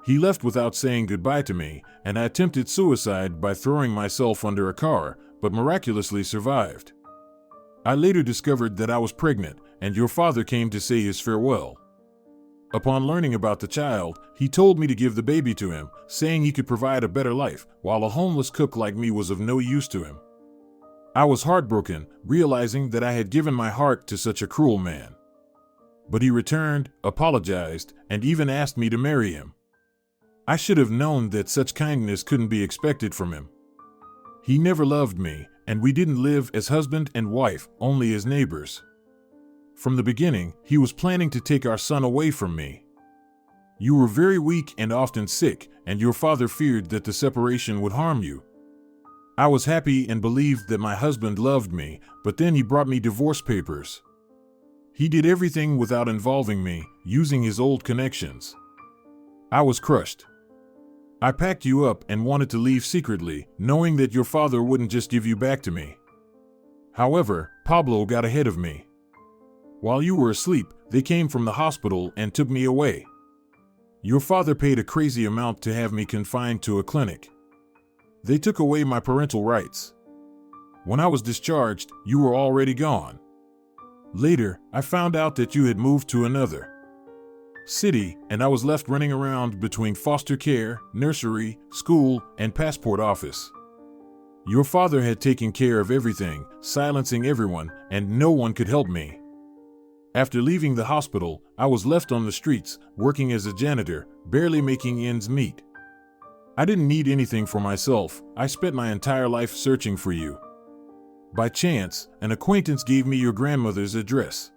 He left without saying goodbye to me, and I attempted suicide by throwing myself under a car, but miraculously survived. I later discovered that I was pregnant, and your father came to say his farewell. Upon learning about the child, he told me to give the baby to him, saying he could provide a better life, while a homeless cook like me was of no use to him. I was heartbroken, realizing that I had given my heart to such a cruel man. But he returned, apologized, and even asked me to marry him. I should have known that such kindness couldn't be expected from him. He never loved me, and we didn't live as husband and wife, only as neighbors. From the beginning, he was planning to take our son away from me. You were very weak and often sick, and your father feared that the separation would harm you. I was happy and believed that my husband loved me, but then he brought me divorce papers. He did everything without involving me, using his old connections. I was crushed. I packed you up and wanted to leave secretly, knowing that your father wouldn't just give you back to me. However, Pablo got ahead of me. While you were asleep, they came from the hospital and took me away. Your father paid a crazy amount to have me confined to a clinic. They took away my parental rights. When I was discharged, you were already gone. Later, I found out that you had moved to another city, and I was left running around between foster care, nursery, school, and passport office. Your father had taken care of everything, silencing everyone, and no one could help me. After leaving the hospital, I was left on the streets, working as a janitor, barely making ends meet. I didn't need anything for myself. I spent my entire life searching for you. By chance, an acquaintance gave me your grandmother's address.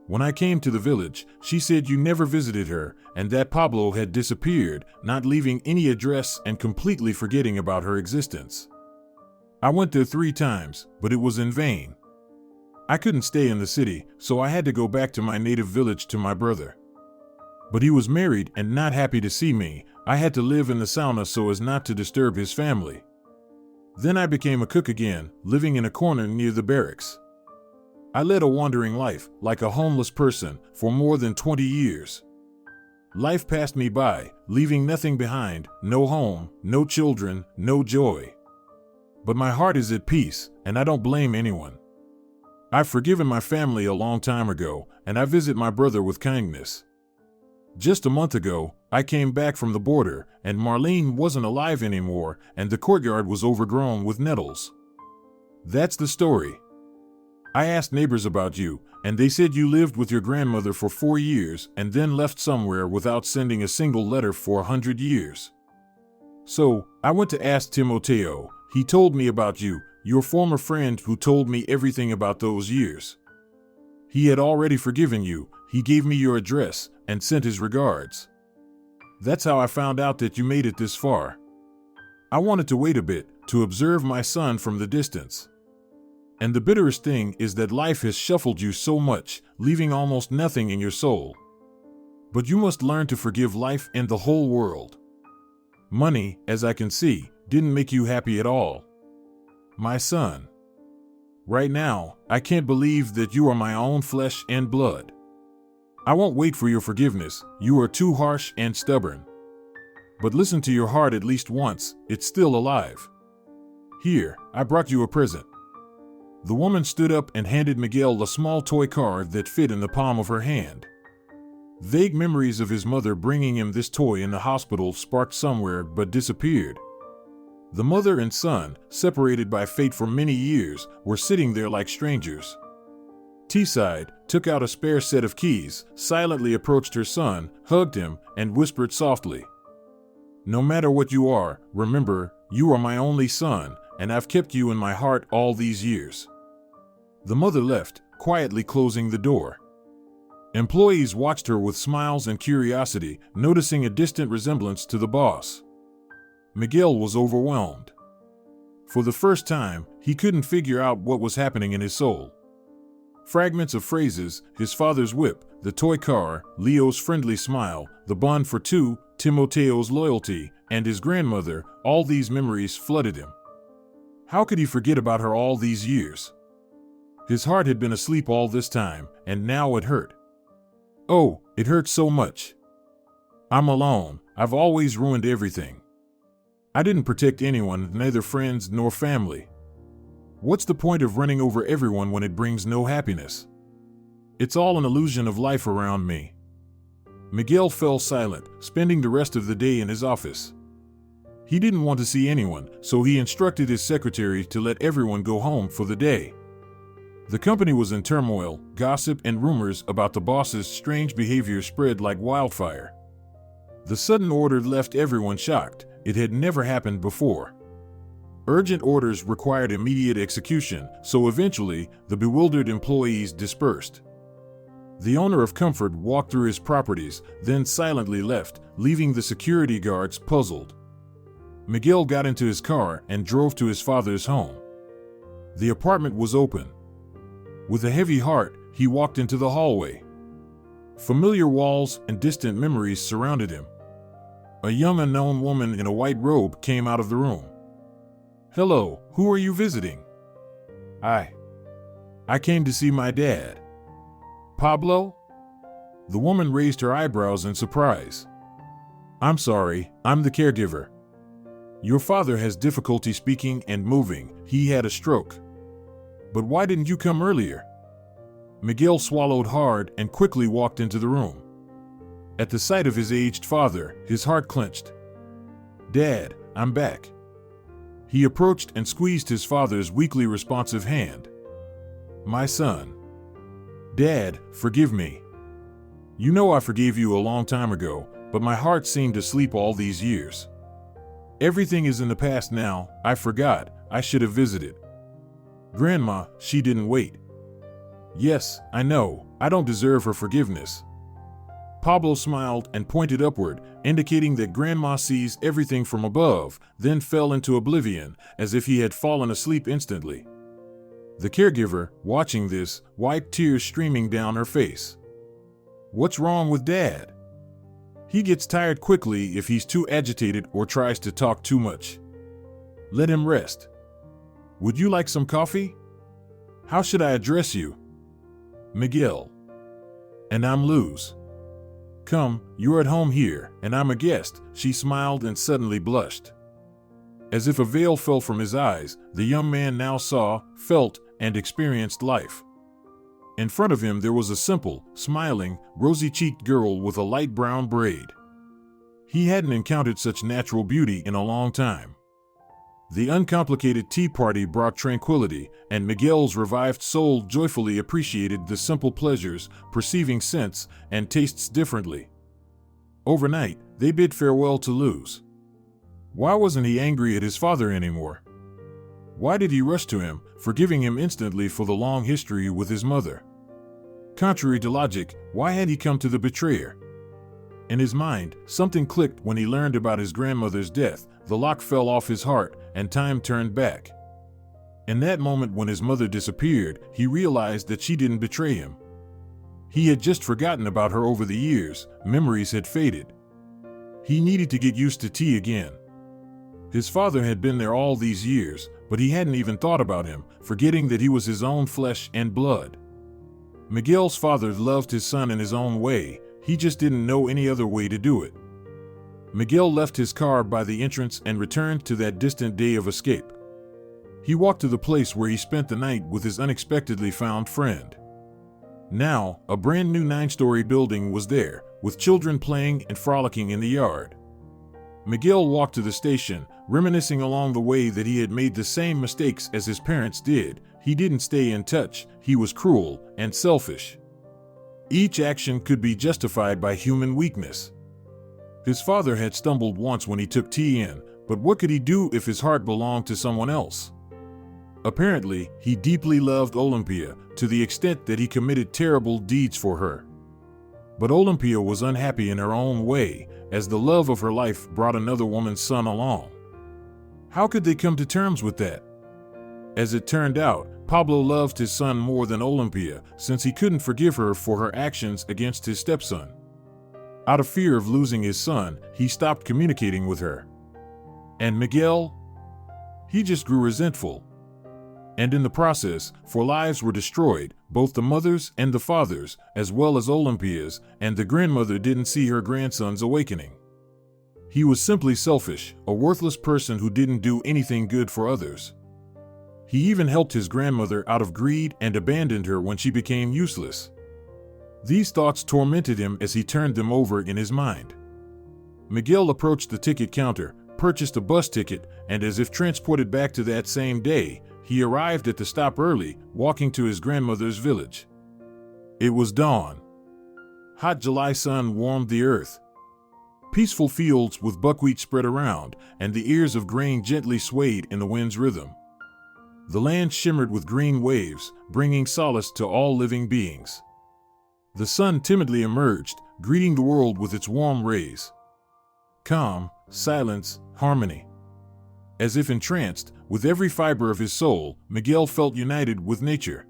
When I came to the village, she said you never visited her, and that Pablo had disappeared, not leaving any address and completely forgetting about her existence. I went there 3 times, but it was in vain. I couldn't stay in the city, so I had to go back to my native village to my brother. But he was married and not happy to see me. I had to live in the sauna so as not to disturb his family. Then I became a cook again, living in a corner near the barracks. I led a wandering life, like a homeless person, for more than 20 years. Life passed me by, leaving nothing behind, no home, no children, no joy. But my heart is at peace, and I don't blame anyone. I've forgiven my family a long time ago, and I visit my brother with kindness. Just a month ago, I came back from the border, and Marlene wasn't alive anymore, and the courtyard was overgrown with nettles. That's the story. I asked neighbors about you, and they said you lived with your grandmother for 4 years and then left somewhere without sending a single letter for 100 years. So, I went to ask Timoteo. He told me about you, your former friend who told me everything about those years. He had already forgiven you, he gave me your address, and sent his regards. That's how I found out that you made it this far. I wanted to wait a bit, to observe my son from the distance. And the bitterest thing is that life has shuffled you so much, leaving almost nothing in your soul. But you must learn to forgive life and the whole world. Money, as I can see, didn't make you happy at all. My son. Right now, I can't believe that you are my own flesh and blood. I won't wait for your forgiveness, you are too harsh and stubborn. But listen to your heart at least once, it's still alive. Here, I brought you a present. The woman stood up and handed Miguel a small toy car that fit in the palm of her hand. Vague memories of his mother bringing him this toy in the hospital sparked somewhere but disappeared. The mother and son, separated by fate for many years, were sitting there like strangers. T-side took out a spare set of keys, silently approached her son, hugged him, and whispered softly, "No matter what you are, remember, you are my only son, and I've kept you in my heart all these years." The mother left, quietly closing the door. Employees watched her with smiles and curiosity, noticing a distant resemblance to the boss. Miguel was overwhelmed. For the first time, he couldn't figure out what was happening in his soul. Fragments of phrases, his father's whip, the toy car, Leo's friendly smile, the bond for two, Timoteo's loyalty, and his grandmother, all these memories flooded him. How could he forget about her all these years? His heart had been asleep all this time, and now it hurt. Oh, it hurt so much. I'm alone, I've always ruined everything. I didn't protect anyone, neither friends nor family. What's the point of running over everyone when it brings no happiness? It's all an illusion of life around me. Miguel fell silent, spending the rest of the day in his office. He didn't want to see anyone, so he instructed his secretary to let everyone go home for the day. The company was in turmoil, gossip and rumors about the boss's strange behavior spread like wildfire. The sudden order left everyone shocked. It had never happened before. Urgent orders required immediate execution, so eventually, the bewildered employees dispersed. The owner of Comfort walked through his properties, then silently left, leaving the security guards puzzled. Miguel got into his car and drove to his father's home. The apartment was open. With a heavy heart, he walked into the hallway. Familiar walls and distant memories surrounded him. A young unknown woman in a white robe came out of the room. "Hello, who are you visiting?" I came to see my dad." "Pablo?" The woman raised her eyebrows in surprise. "I'm sorry, I'm the caregiver. Your father has difficulty speaking and moving, he had a stroke. But why didn't you come earlier?" Miguel swallowed hard and quickly walked into the room. At the sight of his aged father, his heart clenched. "Dad, I'm back." He approached and squeezed his father's weakly responsive hand. "My son." "Dad, forgive me. You know I forgave you a long time ago, but my heart seemed to sleep all these years. Everything is in the past now, I forgot, I should have visited. Grandma, she didn't wait. Yes, I know, I don't deserve her forgiveness." Pablo smiled and pointed upward, indicating that Grandma sees everything from above, then fell into oblivion, as if he had fallen asleep instantly. The caregiver, watching this, wiped tears streaming down her face. "What's wrong with Dad? He gets tired quickly if he's too agitated or tries to talk too much. Let him rest. Would you like some coffee? How should I address you?" "Miguel." "And I'm Luz. Come, you're at home here, and I'm a guest." She smiled and suddenly blushed. As if a veil fell from his eyes, the young man now saw, felt, and experienced life. In front of him there was a simple, smiling, rosy-cheeked girl with a light brown braid. He hadn't encountered such natural beauty in a long time. The uncomplicated tea party brought tranquility, and Miguel's revived soul joyfully appreciated the simple pleasures, perceiving scents and tastes differently. Overnight, they bid farewell to Luz. Why wasn't he angry at his father anymore? Why did he rush to him, forgiving him instantly for the long history with his mother? Contrary to logic, why had he come to the betrayer? In his mind, something clicked when he learned about his grandmother's death. The lock fell off his heart, and time turned back. In that moment when his mother disappeared, he realized that she didn't betray him. He had just forgotten about her over the years, memories had faded. He needed to get used to tea again. His father had been there all these years, but he hadn't even thought about him, forgetting that he was his own flesh and blood. Miguel's father loved his son in his own way, he just didn't know any other way to do it. Miguel left his car by the entrance and returned to that distant day of escape. He walked to the place where he spent the night with his unexpectedly found friend. Now, a brand new 9-story building was there, with children playing and frolicking in the yard. Miguel walked to the station, reminiscing along the way that he had made the same mistakes as his parents did. He didn't stay in touch, he was cruel and selfish. Each action could be justified by human weakness. His father had stumbled once when he took tea in, but what could he do if his heart belonged to someone else? Apparently, he deeply loved Olympia, to the extent that he committed terrible deeds for her. But Olympia was unhappy in her own way, as the love of her life brought another woman's son along. How could they come to terms with that? As it turned out, Pablo loved his son more than Olympia, since he couldn't forgive her for her actions against his stepson. Out of fear of losing his son, he stopped communicating with her. And Miguel? He just grew resentful. And in the process, 4 lives were destroyed, both the mother's and the father's, as well as Olympia's, and the grandmother didn't see her grandson's awakening. He was simply selfish, a worthless person who didn't do anything good for others. He even helped his grandmother out of greed and abandoned her when she became useless. These thoughts tormented him as he turned them over in his mind. Miguel approached the ticket counter, purchased a bus ticket, and as if transported back to that same day, he arrived at the stop early, walking to his grandmother's village. It was dawn. Hot July sun warmed the earth. Peaceful fields with buckwheat spread around, and the ears of grain gently swayed in the wind's rhythm. The land shimmered with green waves, bringing solace to all living beings. The sun timidly emerged, greeting the world with its warm rays. Calm, silence, harmony. As if entranced, with every fiber of his soul, Miguel felt united with nature.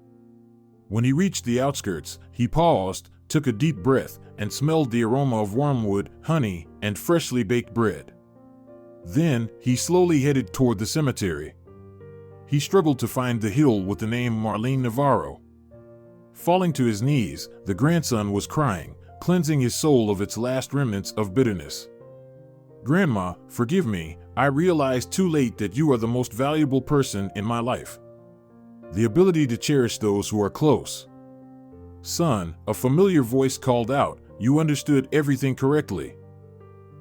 When he reached the outskirts, he paused, took a deep breath, and smelled the aroma of wormwood, honey, and freshly baked bread. Then, he slowly headed toward the cemetery. He struggled to find the hill with the name Marlene Navarro. Falling to his knees, the grandson was crying, cleansing his soul of its last remnants of bitterness. "Grandma, forgive me, I realized too late that you are the most valuable person in my life. The ability to cherish those who are close." "Son," a familiar voice called out, "you understood everything correctly.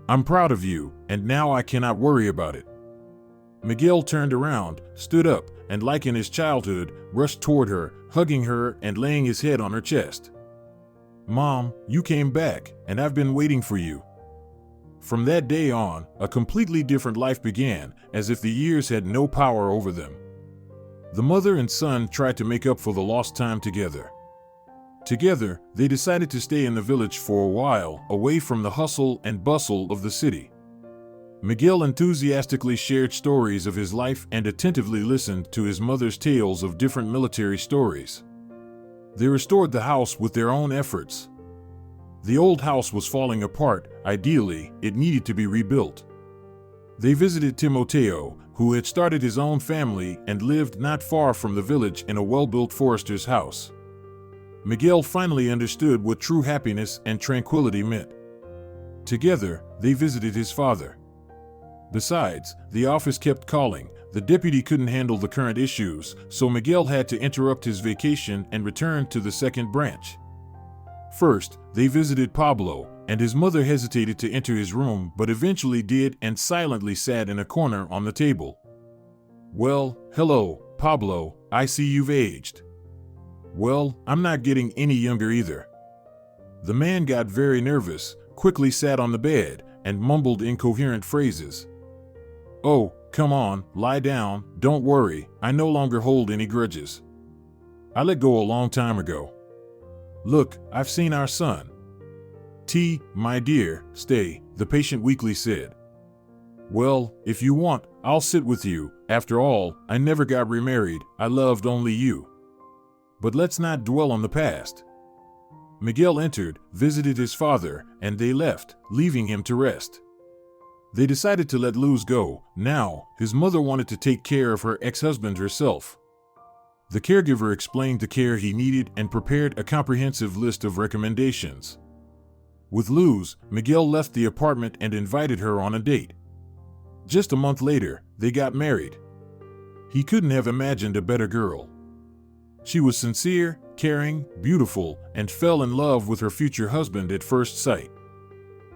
I'm proud of you, and now I cannot worry about it." Miguel turned around, stood up, and like in his childhood, rushed toward her, hugging her and laying his head on her chest. "Mom, you came back, and I've been waiting for you." From that day on, a completely different life began, as if the years had no power over them. The mother and son tried to make up for the lost time together. Together, they decided to stay in the village for a while, away from the hustle and bustle of the city. Miguel enthusiastically shared stories of his life and attentively listened to his mother's tales of different military stories. They restored the house with their own efforts. The old house was falling apart. Ideally, it needed to be rebuilt. They visited Timoteo, who had started his own family and lived not far from the village in a well-built forester's house. Miguel finally understood what true happiness and tranquility meant. Together, they visited his father. Besides, the office kept calling. The deputy couldn't handle the current issues, so Miguel had to interrupt his vacation and return to the second branch. First, they visited Pablo, and his mother hesitated to enter his room but eventually did and silently sat in a corner on the table. "Well, hello, Pablo, I see you've aged." "Well, I'm not getting any younger either." The man got very nervous, quickly sat on the bed, and mumbled incoherent phrases. "Oh, Come on, lie down, don't worry, I no longer hold any grudges. I let go a long time ago. Look, I've seen our son. T, my dear, stay, the patient weakly said. Well, if you want, I'll sit with you. After all, I never got remarried, I loved only you. But let's not dwell on the past. Miguel entered, visited his father, and they left, leaving him to rest. They decided to let Luz go. Now, his mother wanted to take care of her ex-husband herself. The caregiver explained the care he needed and prepared a comprehensive list of recommendations. With Luz, Miguel left the apartment and invited her on a date. Just a month later, they got married. He couldn't have imagined a better girl. She was sincere, caring, beautiful, and fell in love with her future husband at first sight.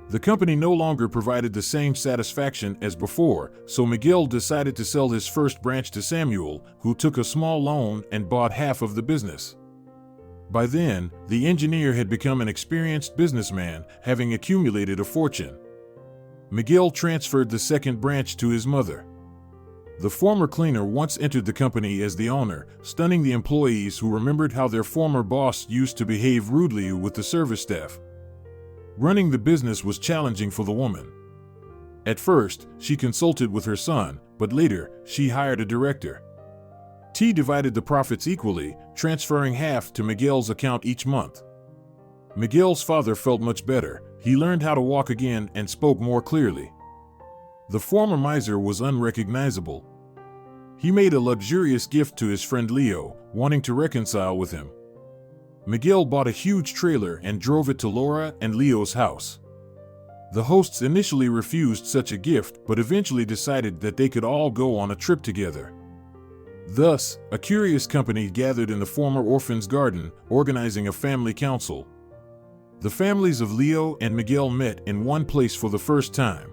The company no longer provided the same satisfaction as before, so Miguel decided to sell his first branch to Samuel, who took a small loan and bought half of the business. By then, the engineer had become an experienced businessman, having accumulated a fortune. Miguel transferred the second branch to his mother. The former cleaner once entered the company as the owner, stunning the employees who remembered how their former boss used to behave rudely with the service staff. Running the business was challenging for the woman. At first, she consulted with her son, but later, she hired a director. T divided the profits equally, transferring half to Miguel's account each month. Miguel's father felt much better. He learned how to walk again and spoke more clearly. The former miser was unrecognizable. He made a luxurious gift to his friend Leo, wanting to reconcile with him. Miguel bought a huge trailer and drove it to Laura and Leo's house. The hosts initially refused such a gift, but eventually decided that they could all go on a trip together. Thus, a curious company gathered in the former orphan's garden, organizing a family council. The families of Leo and Miguel met in one place for the first time.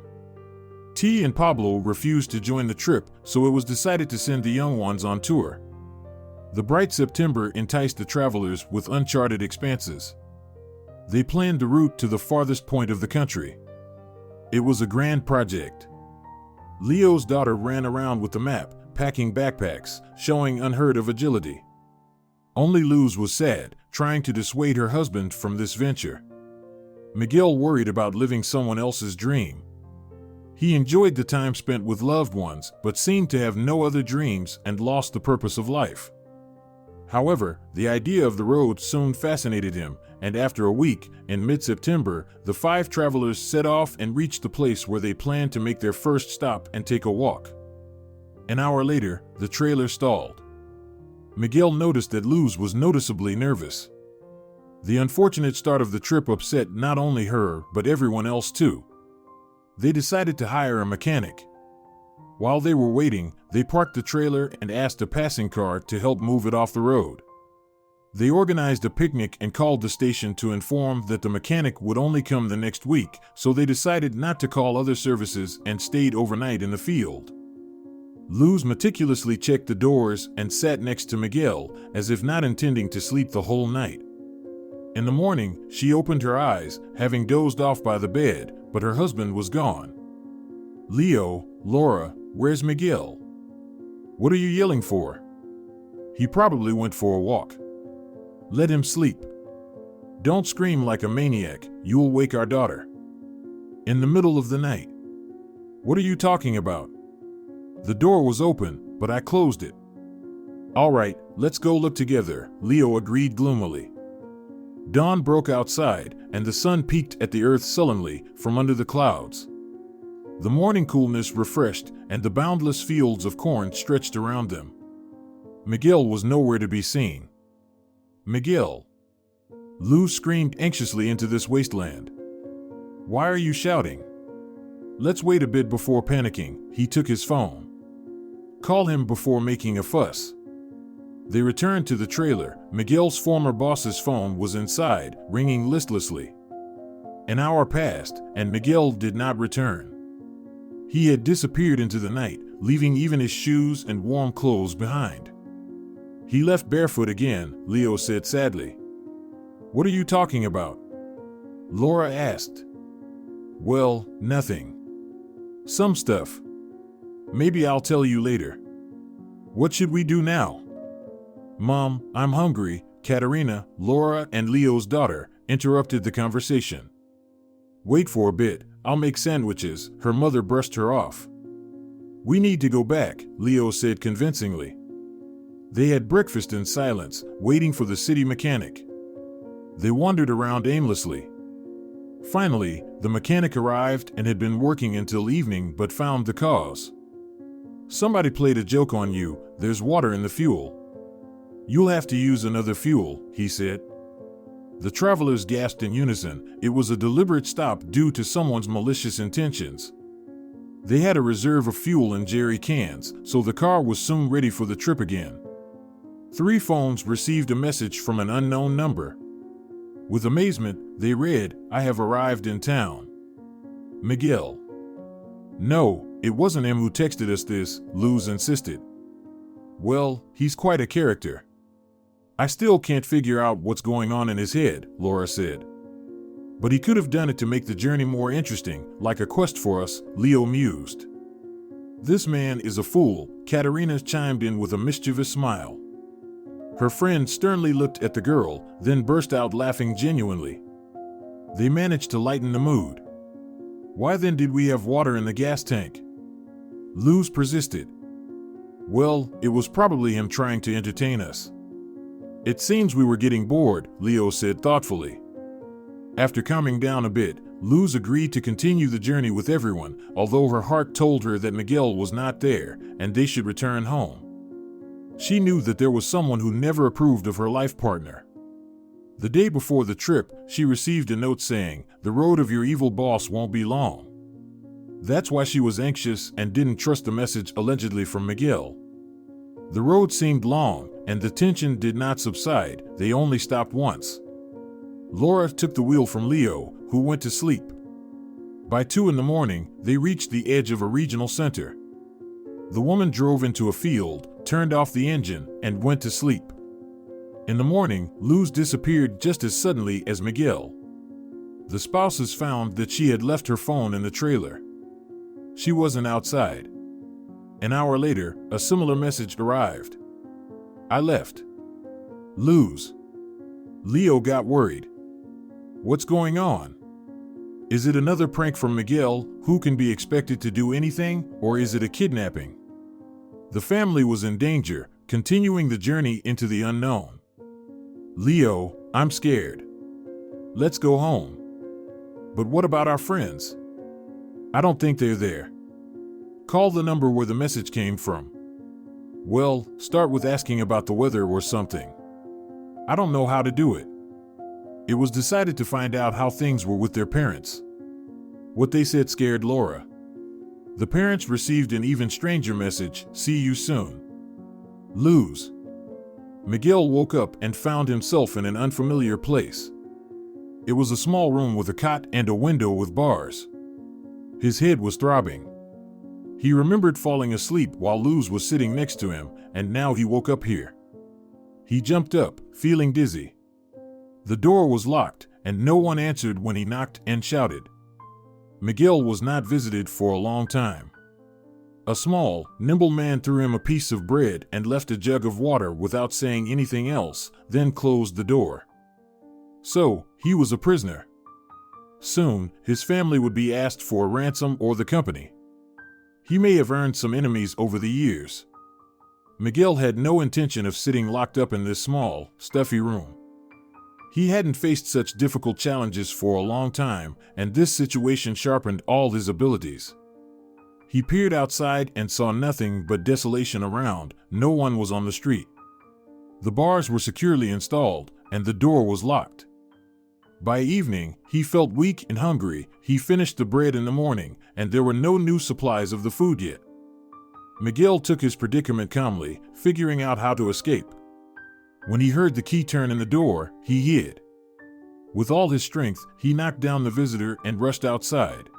T and Pablo refused to join the trip, so it was decided to send the young ones on tour. The bright September enticed the travelers with uncharted expanses. They planned the route to the farthest point of the country. It was a grand project. Leo's daughter ran around with the map, packing backpacks, showing unheard of agility. Only Luz was sad, trying to dissuade her husband from this venture. Miguel worried about living someone else's dream. He enjoyed the time spent with loved ones, but seemed to have no other dreams and lost the purpose of life. However, the idea of the road soon fascinated him, and after a week, in mid-September, the 5 travelers set off and reached the place where they planned to make their first stop and take a walk. An hour later, the trailer stalled. Miguel noticed that Luz was noticeably nervous. The unfortunate start of the trip upset not only her, but everyone else too. They decided to hire a mechanic. While they were waiting, they parked the trailer and asked a passing car to help move it off the road. They organized a picnic and called the station to inform that the mechanic would only come the next week, so they decided not to call other services and stayed overnight in the field. Luz meticulously checked the doors and sat next to Miguel, as if not intending to sleep the whole night. In the morning, she opened her eyes, having dozed off by the bed, but her husband was gone. Leo, Laura, where's Miguel? What are you yelling for? He probably went for a walk. Let him sleep. Don't scream like a maniac, you'll wake our daughter. In the middle of the night. What are you talking about? The door was open, but I closed it. All right, let's go look together, Leo agreed gloomily. Dawn broke outside, and the sun peeked at the earth sullenly from under the clouds. The morning coolness refreshed, and the boundless fields of corn stretched around them. Miguel was nowhere to be seen. Miguel! Luz screamed anxiously into this wasteland. Why are you shouting? Let's wait a bit before panicking, he took his phone. Call him before making a fuss. They returned to the trailer. Miguel's former boss's phone was inside, ringing listlessly. An hour passed, and Miguel did not return. He had disappeared into the night, leaving even his shoes and warm clothes behind. He left barefoot again, Leo said sadly. What are you talking about? Laura asked. Well, nothing. Some stuff. Maybe I'll tell you later. What should we do now? Mom, I'm hungry, Katerina, Laura, and Leo's daughter, interrupted the conversation. Wait for a bit, I'll make sandwiches, her mother brushed her off. We need to go back, Leo said convincingly. They had breakfast in silence, waiting for the city mechanic. They wandered around aimlessly. Finally, the mechanic arrived and had been working until evening but found the cause. Somebody played a joke on you, there's water in the fuel. You'll have to use another fuel, he said. The travelers gasped in unison. It was a deliberate stop due to someone's malicious intentions. They had a reserve of fuel in jerry cans, so the car was soon ready for the trip again. 3 phones received a message from an unknown number. With amazement, they read, "I have arrived in town." Miguel. No, it wasn't him who texted us this, Luz insisted. Well, he's quite a character. I still can't figure out what's going on in his head, Laura said. But he could have done it to make the journey more interesting, like a quest for us, Leo mused. This man is a fool, Katerina chimed in with a mischievous smile. Her friend sternly looked at the girl, then burst out laughing genuinely. They managed to lighten the mood. Why then did we have water in the gas tank? Luz persisted. Well, it was probably him trying to entertain us. It seems we were getting bored, Leo said thoughtfully. After calming down a bit, Luz agreed to continue the journey with everyone, although her heart told her that Miguel was not there, and they should return home. She knew that there was someone who never approved of her life partner. The day before the trip, she received a note saying, "The road of your evil boss won't be long." That's why she was anxious and didn't trust the message allegedly from Miguel. The road seemed long, and the tension did not subside, they only stopped once. Laura took the wheel from Leo, who went to sleep. By 2 a.m, they reached the edge of a regional center. The woman drove into a field, turned off the engine, and went to sleep. In the morning, Luz disappeared just as suddenly as Miguel. The spouses found that she had left her phone in the trailer. She wasn't outside. An hour later, a similar message arrived. I left. Luz. Leo got worried. What's going on? Is it another prank from Miguel, who can be expected to do anything, or is it a kidnapping? The family was in danger, continuing the journey into the unknown. Leo, I'm scared. Let's go home. But what about our friends? I don't think they're there. Call the number where the message came from. Well, start with asking about the weather or something. I don't know how to do it. It was decided to find out how things were with their parents. What they said scared Laura. The parents received an even stranger message, "See you soon." Luz. Miguel woke up and found himself in an unfamiliar place. It was a small room with a cot and a window with bars. His head was throbbing. He remembered falling asleep while Luz was sitting next to him, and now he woke up here. He jumped up, feeling dizzy. The door was locked, and no one answered when he knocked and shouted. Miguel was not visited for a long time. A small, nimble man threw him a piece of bread and left a jug of water without saying anything else, then closed the door. So, he was a prisoner. Soon, his family would be asked for a ransom or the company. He may have earned some enemies over the years. Miguel had no intention of sitting locked up in this small, stuffy room. He hadn't faced such difficult challenges for a long time, and this situation sharpened all his abilities. He peered outside and saw nothing but desolation around. No one was on the street. The bars were securely installed, and the door was locked. By evening, he felt weak and hungry. He finished the bread in the morning, and there were no new supplies of the food yet. Miguel took his predicament calmly, figuring out how to escape. When he heard the key turn in the door, he hid. With all his strength, he knocked down the visitor and rushed outside.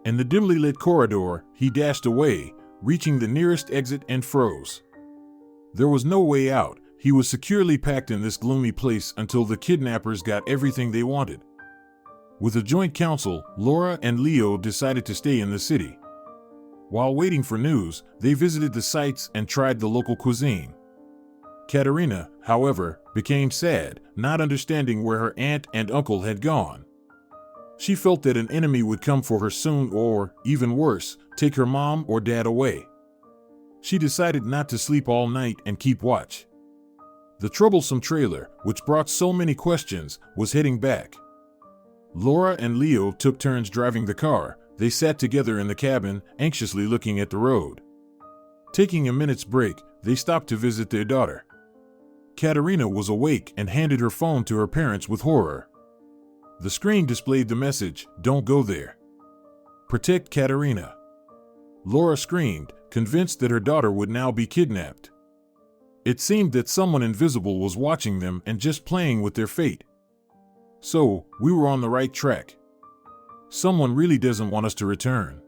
In the dimly lit corridor, he dashed away, reaching the nearest exit and froze. There was no way out. He was securely packed in this gloomy place until the kidnappers got everything they wanted. With a joint council, Laura and Leo decided to stay in the city. While waiting for news, they visited the sites and tried the local cuisine. Katerina, however, became sad, not understanding where her aunt and uncle had gone. She felt that an enemy would come for her soon or, even worse, take her mom or dad away. She decided not to sleep all night and keep watch. The troublesome trailer, which brought so many questions, was heading back. Laura and Leo took turns driving the car. They sat together in the cabin, anxiously looking at the road. Taking a minute's break, they stopped to visit their daughter. Katerina was awake and handed her phone to her parents with horror. The screen displayed the message, "Don't go there. Protect Katerina." Laura screamed, convinced that her daughter would now be kidnapped. It seemed that someone invisible was watching them and just playing with their fate. So, we were on the right track. Someone really doesn't want us to return.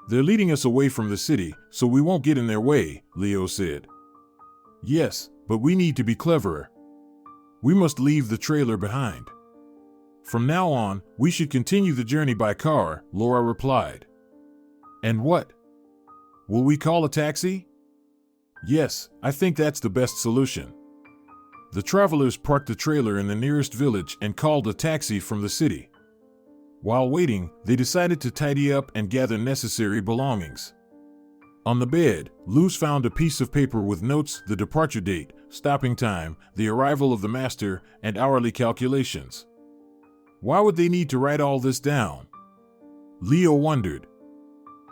They're leading us away from the city, so we won't get in their way, Leo said. Yes, but we need to be cleverer. We must leave the trailer behind. From now on, we should continue the journey by car, Laura replied. And what? Will we call a taxi? Yes, I think that's the best solution. The travelers parked the trailer in the nearest village and called a taxi from the city. While waiting, they decided to tidy up and gather necessary belongings. On the bed, Luz found a piece of paper with notes, the departure date, stopping time, the arrival of the master, and hourly calculations. Why would they need to write all this down? Leo wondered.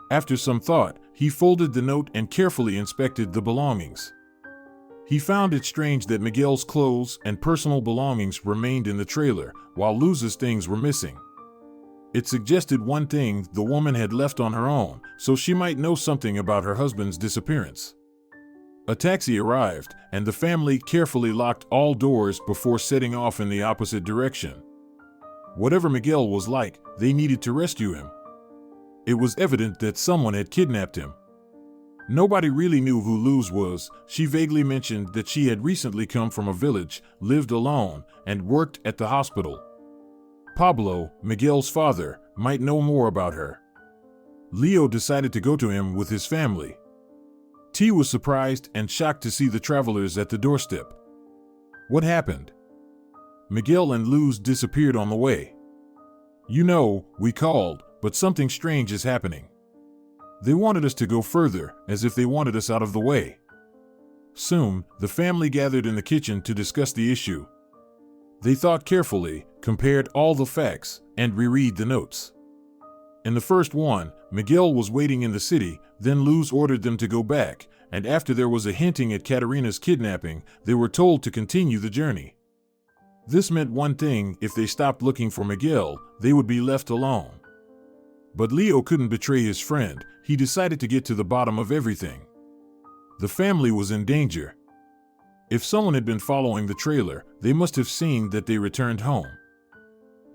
After some thought, he folded the note and carefully inspected the belongings. He found it strange that Miguel's clothes and personal belongings remained in the trailer, while Luz's things were missing. It suggested one thing the woman had left on her own, so she might know something about her husband's disappearance. A taxi arrived, and the family carefully locked all doors before setting off in the opposite direction. Whatever Miguel was like, they needed to rescue him. It was evident that someone had kidnapped him. Nobody really knew who Luz was. She vaguely mentioned that she had recently come from a village, lived alone, and worked at the hospital. Pablo, Miguel's father, might know more about her. Leo decided to go to him with his family. T was surprised and shocked to see the travelers at the doorstep. What happened? Miguel and Luz disappeared on the way. You know, we called, but something strange is happening. They wanted us to go further, as if they wanted us out of the way. Soon, the family gathered in the kitchen to discuss the issue. They thought carefully, compared all the facts, and reread the notes. In the first one, Miguel was waiting in the city, then Luz ordered them to go back, and after there was a hinting at Katerina's kidnapping, they were told to continue the journey. This meant one thing: if they stopped looking for Miguel, they would be left alone. But Leo couldn't betray his friend. He decided to get to the bottom of everything. The family was in danger. If someone had been following the trailer, they must have seen that they returned home.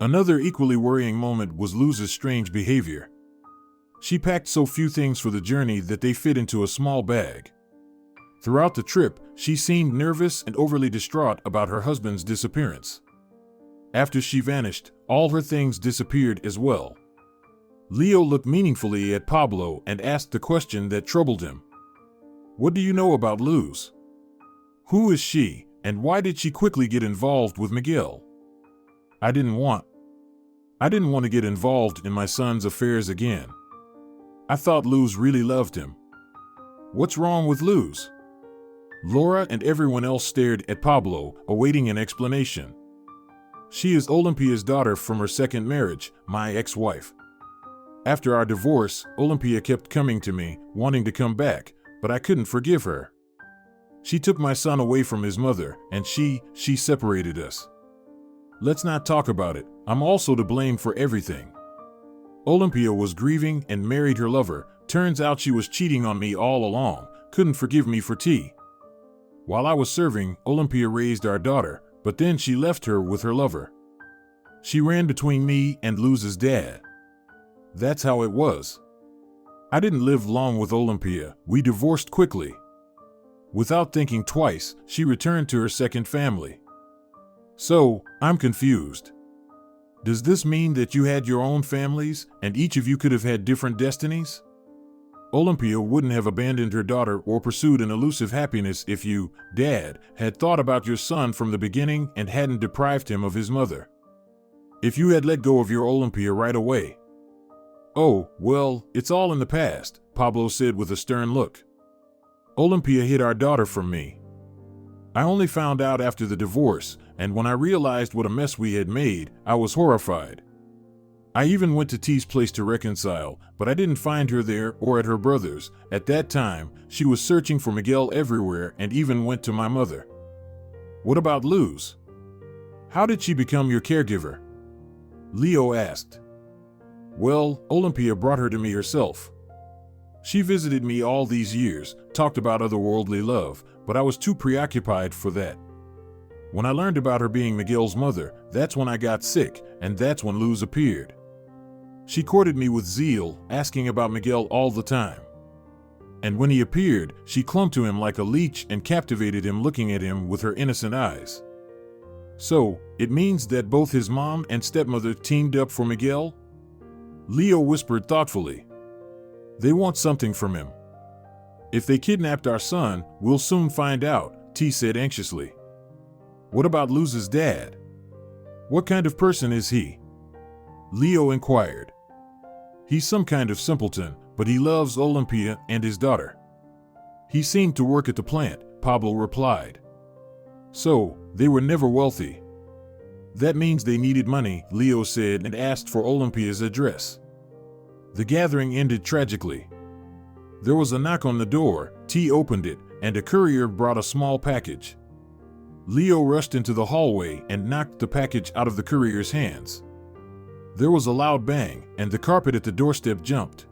Another equally worrying moment was Luz's strange behavior. She packed so few things for the journey that they fit into a small bag. Throughout the trip, she seemed nervous and overly distraught about her husband's disappearance. After she vanished, all her things disappeared as well. Leo looked meaningfully at Pablo and asked the question that troubled him. What do you know about Luz? Who is she, and why did she quickly get involved with Miguel? I didn't want to get involved in my son's affairs again. I thought Luz really loved him. What's wrong with Luz? Laura and everyone else stared at Pablo, awaiting an explanation. She is Olympia's daughter from her second marriage, my ex-wife. After our divorce, Olympia kept coming to me, wanting to come back, but I couldn't forgive her. She took my son away from his mother, and she separated us. Let's not talk about it. I'm also to blame for everything. Olympia was grieving and married her lover. Turns out she was cheating on me all along, couldn't forgive me for tea. While I was serving, Olympia raised our daughter, but then she left her with her lover. She ran between me and Luz's dad. That's how it was. I didn't live long with Olympia. We divorced quickly. Without thinking twice, she returned to her second family. So, I'm confused. Does this mean that you had your own families, and each of you could have had different destinies? Olympia wouldn't have abandoned her daughter or pursued an elusive happiness if you, Dad, had thought about your son from the beginning and hadn't deprived him of his mother. If you had let go of your Olympia right away. Oh, well, it's all in the past, Pablo said with a stern look. Olympia hid our daughter from me. I only found out after the divorce, and when I realized what a mess we had made, I was horrified. I even went to T's place to reconcile, but I didn't find her there or at her brother's. At that time, she was searching for Miguel everywhere and even went to my mother. What about Luz? How did she become your caregiver? Leo asked. Well, Olympia brought her to me herself. She visited me all these years, talked about otherworldly love, but I was too preoccupied for that. When I learned about her being Miguel's mother, that's when I got sick, and that's when Luz appeared. She courted me with zeal, asking about Miguel all the time. And when he appeared, she clung to him like a leech and captivated him, looking at him with her innocent eyes. So, it means that both his mom and stepmother teamed up for Miguel? Leo whispered thoughtfully. They want something from him. If they kidnapped our son, we'll soon find out, T said anxiously. What about Luz's dad? What kind of person is he? Leo inquired. He's some kind of simpleton, but he loves Olympia and his daughter. He seemed to work at the plant, Pablo replied. So, they were never wealthy. That means they needed money, Leo said and asked for Olympia's address. The gathering ended tragically. There was a knock on the door, T opened it, and a courier brought a small package. Leo rushed into the hallway and knocked the package out of the courier's hands. There was a loud bang, and the carpet at the doorstep jumped.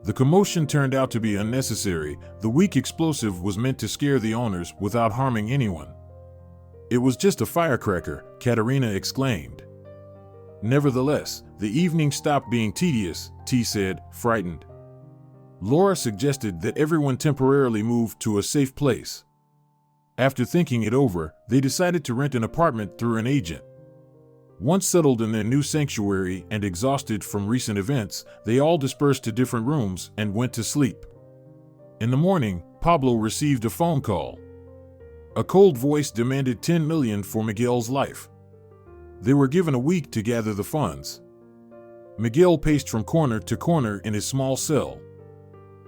The commotion turned out to be unnecessary. The weak explosive was meant to scare the owners without harming anyone. It was just a firecracker, Katerina exclaimed. Nevertheless, the evening stopped being tedious, T said, frightened. Laura suggested that everyone temporarily move to a safe place. After thinking it over, they decided to rent an apartment through an agent. Once settled in their new sanctuary and exhausted from recent events, they all dispersed to different rooms and went to sleep. In the morning, Pablo received a phone call. A cold voice demanded 10 million for Miguel's life. They were given a week to gather the funds. Miguel paced from corner to corner in his small cell.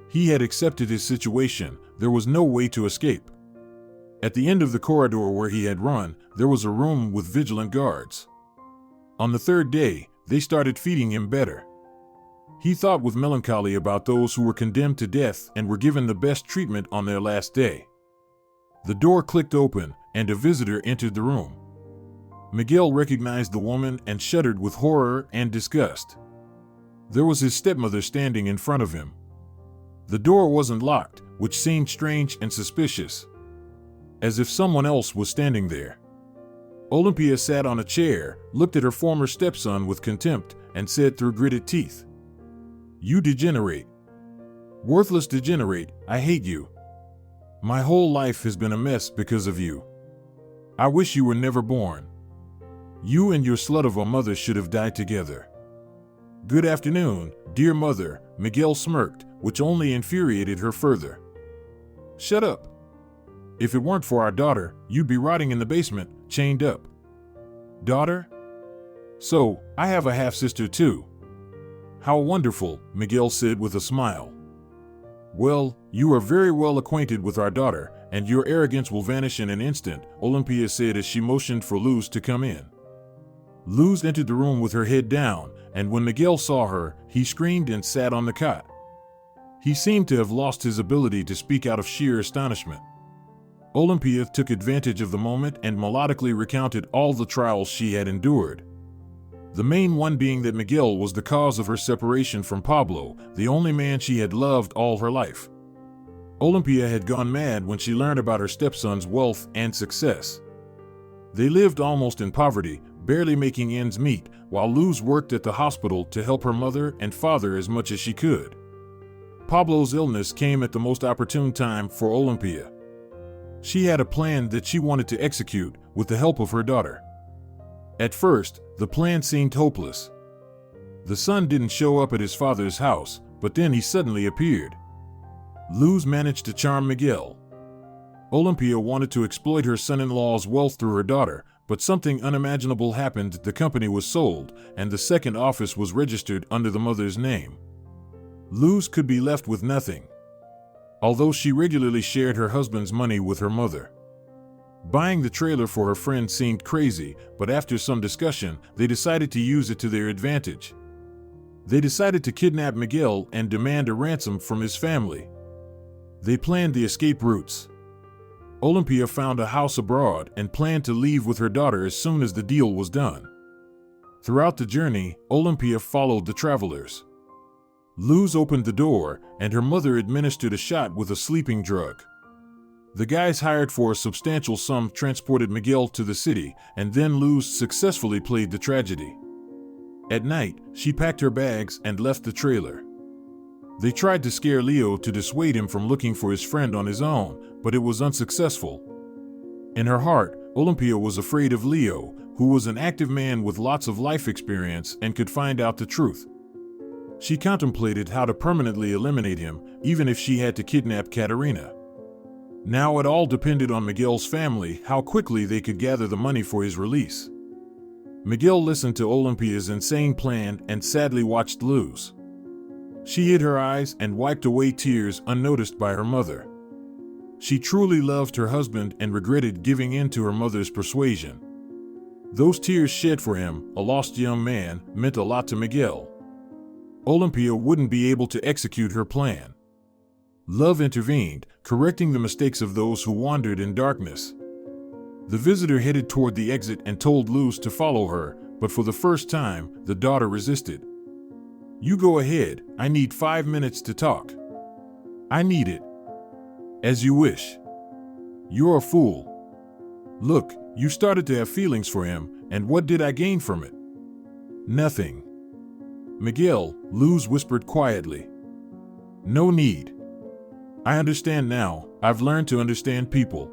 He had accepted his situation. There was no way to escape. At the end of the corridor where he had run, there was a room with vigilant guards. On the third day, they started feeding him better. He thought with melancholy about those who were condemned to death and were given the best treatment on their last day. The door clicked open, and a visitor entered the room. Miguel recognized the woman and shuddered with horror and disgust. There was his stepmother standing in front of him. The door wasn't locked, which seemed strange and suspicious. As if someone else was standing there. Olympia sat on a chair, looked at her former stepson with contempt, and said through gritted teeth, "You degenerate. Worthless degenerate, I hate you. My whole life has been a mess because of you. I wish you were never born. You and your slut of a mother should have died together." "Good afternoon, dear mother," Miguel smirked, which only infuriated her further. "Shut up. If it weren't for our daughter, you'd be rotting in the basement, chained up." "Daughter? So, I have a half-sister too." "How wonderful," Miguel said with a smile. "Well, you are very well acquainted with our daughter, and your arrogance will vanish in an instant," Olympia said as she motioned for Luz to come in. Luz entered the room with her head down, and when Miguel saw her, he screamed and sat on the cot. He seemed to have lost his ability to speak out of sheer astonishment. Olympia took advantage of the moment and melodically recounted all the trials she had endured. The main one being that Miguel was the cause of her separation from Pablo, the only man she had loved all her life. Olympia had gone mad when she learned about her stepson's wealth and success. They lived almost in poverty, barely making ends meet, while Luz worked at the hospital to help her mother and father as much as she could. Pablo's illness came at the most opportune time for Olympia. She had a plan that she wanted to execute with the help of her daughter. At first, the plan seemed hopeless. The son didn't show up at his father's house, but then he suddenly appeared. Luz managed to charm Miguel. Olympia wanted to exploit her son-in-law's wealth through her daughter, but something unimaginable happened. The company was sold, and the second office was registered under the mother's name. Luz could be left with nothing, although she regularly shared her husband's money with her mother. Buying the trailer for her friend seemed crazy, but after some discussion, they decided to use it to their advantage. They decided to kidnap Miguel and demand a ransom from his family. They planned the escape routes. Olympia found a house abroad and planned to leave with her daughter as soon as the deal was done. Throughout the journey, Olympia followed the travelers. Luz opened the door, and her mother administered a shot with a sleeping drug. The guys hired for a substantial sum transported Miguel to the city, and then Luz successfully played the tragedy. At night, she packed her bags and left the trailer. They tried to scare Leo to dissuade him from looking for his friend on his own, but it was unsuccessful. In her heart, Olympia was afraid of Leo, who was an active man with lots of life experience and could find out the truth. She contemplated how to permanently eliminate him, even if she had to kidnap Katerina. Now it all depended on Miguel's family, how quickly they could gather the money for his release. Miguel listened to Olympia's insane plan and sadly watched Luz. She hid her eyes and wiped away tears unnoticed by her mother. She truly loved her husband and regretted giving in to her mother's persuasion. Those tears shed for him, a lost young man, meant a lot to Miguel. Olympia wouldn't be able to execute her plan. Love intervened, correcting the mistakes of those who wandered in darkness. The visitor headed toward the exit and told Luz to follow her, but for the first time, the daughter resisted. "You go ahead, I need 5 minutes to talk." "I need it." "As you wish." "You're a fool. Look, you started to have feelings for him, and what did I gain from it?" "Nothing." "Miguel," Luz whispered quietly. "No need. I understand now. I've learned to understand people.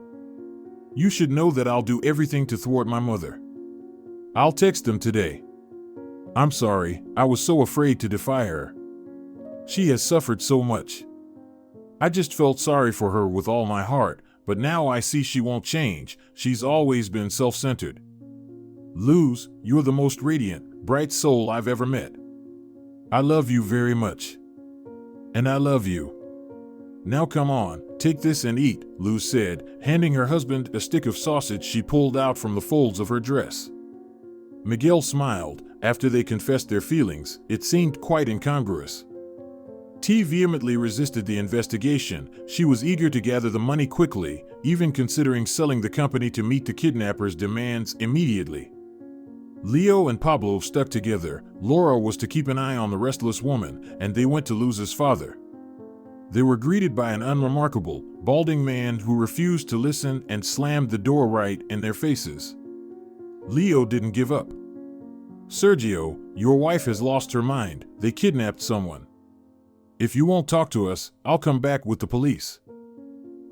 You should know that I'll do everything to thwart my mother. I'll text them today. I'm sorry, I was so afraid to defy her. She has suffered so much. I just felt sorry for her with all my heart, but now I see she won't change. She's always been self-centered. Luz, you're the most radiant, bright soul I've ever met. I love you very much. And I love you. Now come on, take this and eat," Luz said, handing her husband a stick of sausage she pulled out from the folds of her dress. Miguel smiled. After they confessed their feelings, it seemed quite incongruous. T vehemently resisted the investigation. She was eager to gather the money quickly, even considering selling the company to meet the kidnappers' demands immediately. Leo and Pablo stuck together. Laura was to keep an eye on the restless woman, and they went to Luz's father. They were greeted by an unremarkable, balding man who refused to listen and slammed the door right in their faces. Leo didn't give up. "Sergio, your wife has lost her mind. They kidnapped someone. If you won't talk to us, I'll come back with the police."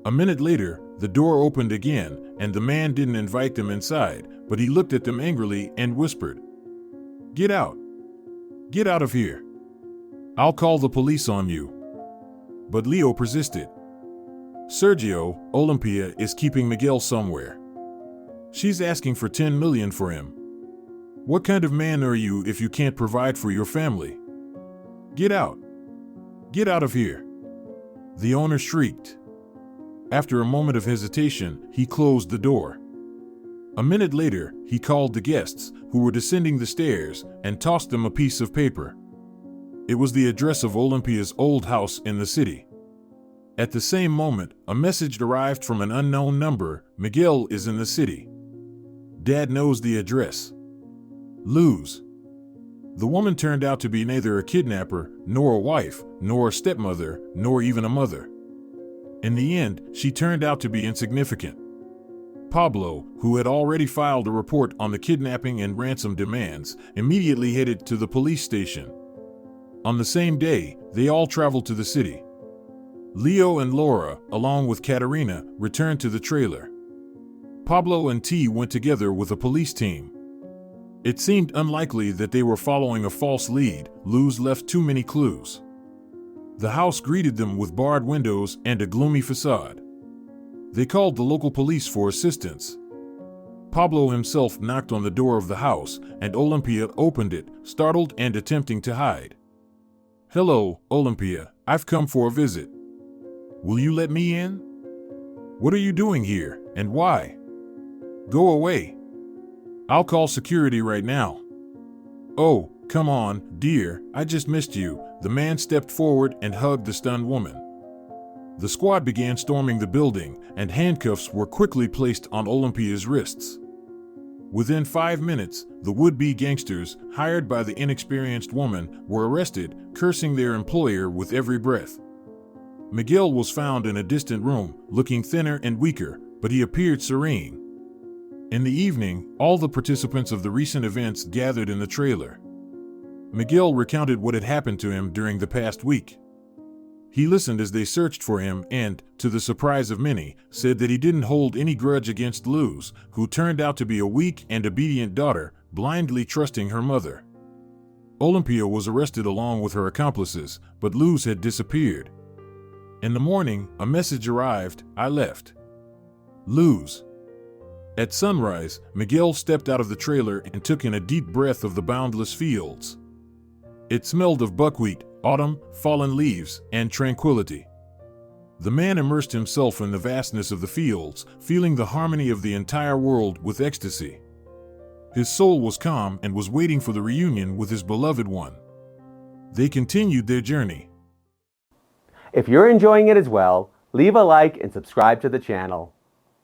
A minute later, the door opened again, and the man didn't invite them inside, but he looked at them angrily and whispered, "Get out. Get out of here. I'll call the police on you." But Leo persisted. "Sergio, Olympia is keeping Miguel somewhere. She's asking for 10 million for him. What kind of man are you if you can't provide for your family? Get out. Get out of here." The owner shrieked. After a moment of hesitation, he closed the door. A minute later, he called the guests, who were descending the stairs, and tossed them a piece of paper. It was the address of Olympia's old house in the city. At the same moment, a message arrived from an unknown number. "Miguel is in the city. Dad knows the address. Luz." The woman turned out to be neither a kidnapper, nor a wife, nor a stepmother, nor even a mother. In the end, she turned out to be insignificant. Pablo, who had already filed a report on the kidnapping and ransom demands, immediately headed to the police station. On the same day, they all traveled to the city. Leo and Laura, along with Katerina, returned to the trailer. Pablo and T went together with a police team. It seemed unlikely that they were following a false lead. Luz left too many clues. The house greeted them with barred windows and a gloomy facade. They called the local police for assistance. Pablo himself knocked on the door of the house, and Olympia opened it, startled and attempting to hide. "Hello, Olympia, I've come for a visit. Will you let me in? What are you doing here, and why? Go away. I'll call security right now." "Oh, come on, dear, I just missed you." The man stepped forward and hugged the stunned woman. The squad began storming the building, and handcuffs were quickly placed on Olympia's wrists. Within 5 minutes, the would-be gangsters, hired by the inexperienced woman, were arrested, cursing their employer with every breath. Miguel was found in a distant room, looking thinner and weaker, but he appeared serene. In the evening, all the participants of the recent events gathered in the trailer. Miguel recounted what had happened to him during the past week. He listened as they searched for him and, to the surprise of many, said that he didn't hold any grudge against Luz, who turned out to be a weak and obedient daughter, blindly trusting her mother. Olympia was arrested along with her accomplices, but Luz had disappeared. In the morning, a message arrived: "I left. Luz." At sunrise, Miguel stepped out of the trailer and took in a deep breath of the boundless fields. It smelled of buckwheat, autumn, fallen leaves, and tranquility. The man immersed himself in the vastness of the fields, feeling the harmony of the entire world with ecstasy. His soul was calm and was waiting for the reunion with his beloved one. They continued their journey. If you're enjoying it as well, leave a like and subscribe to the channel.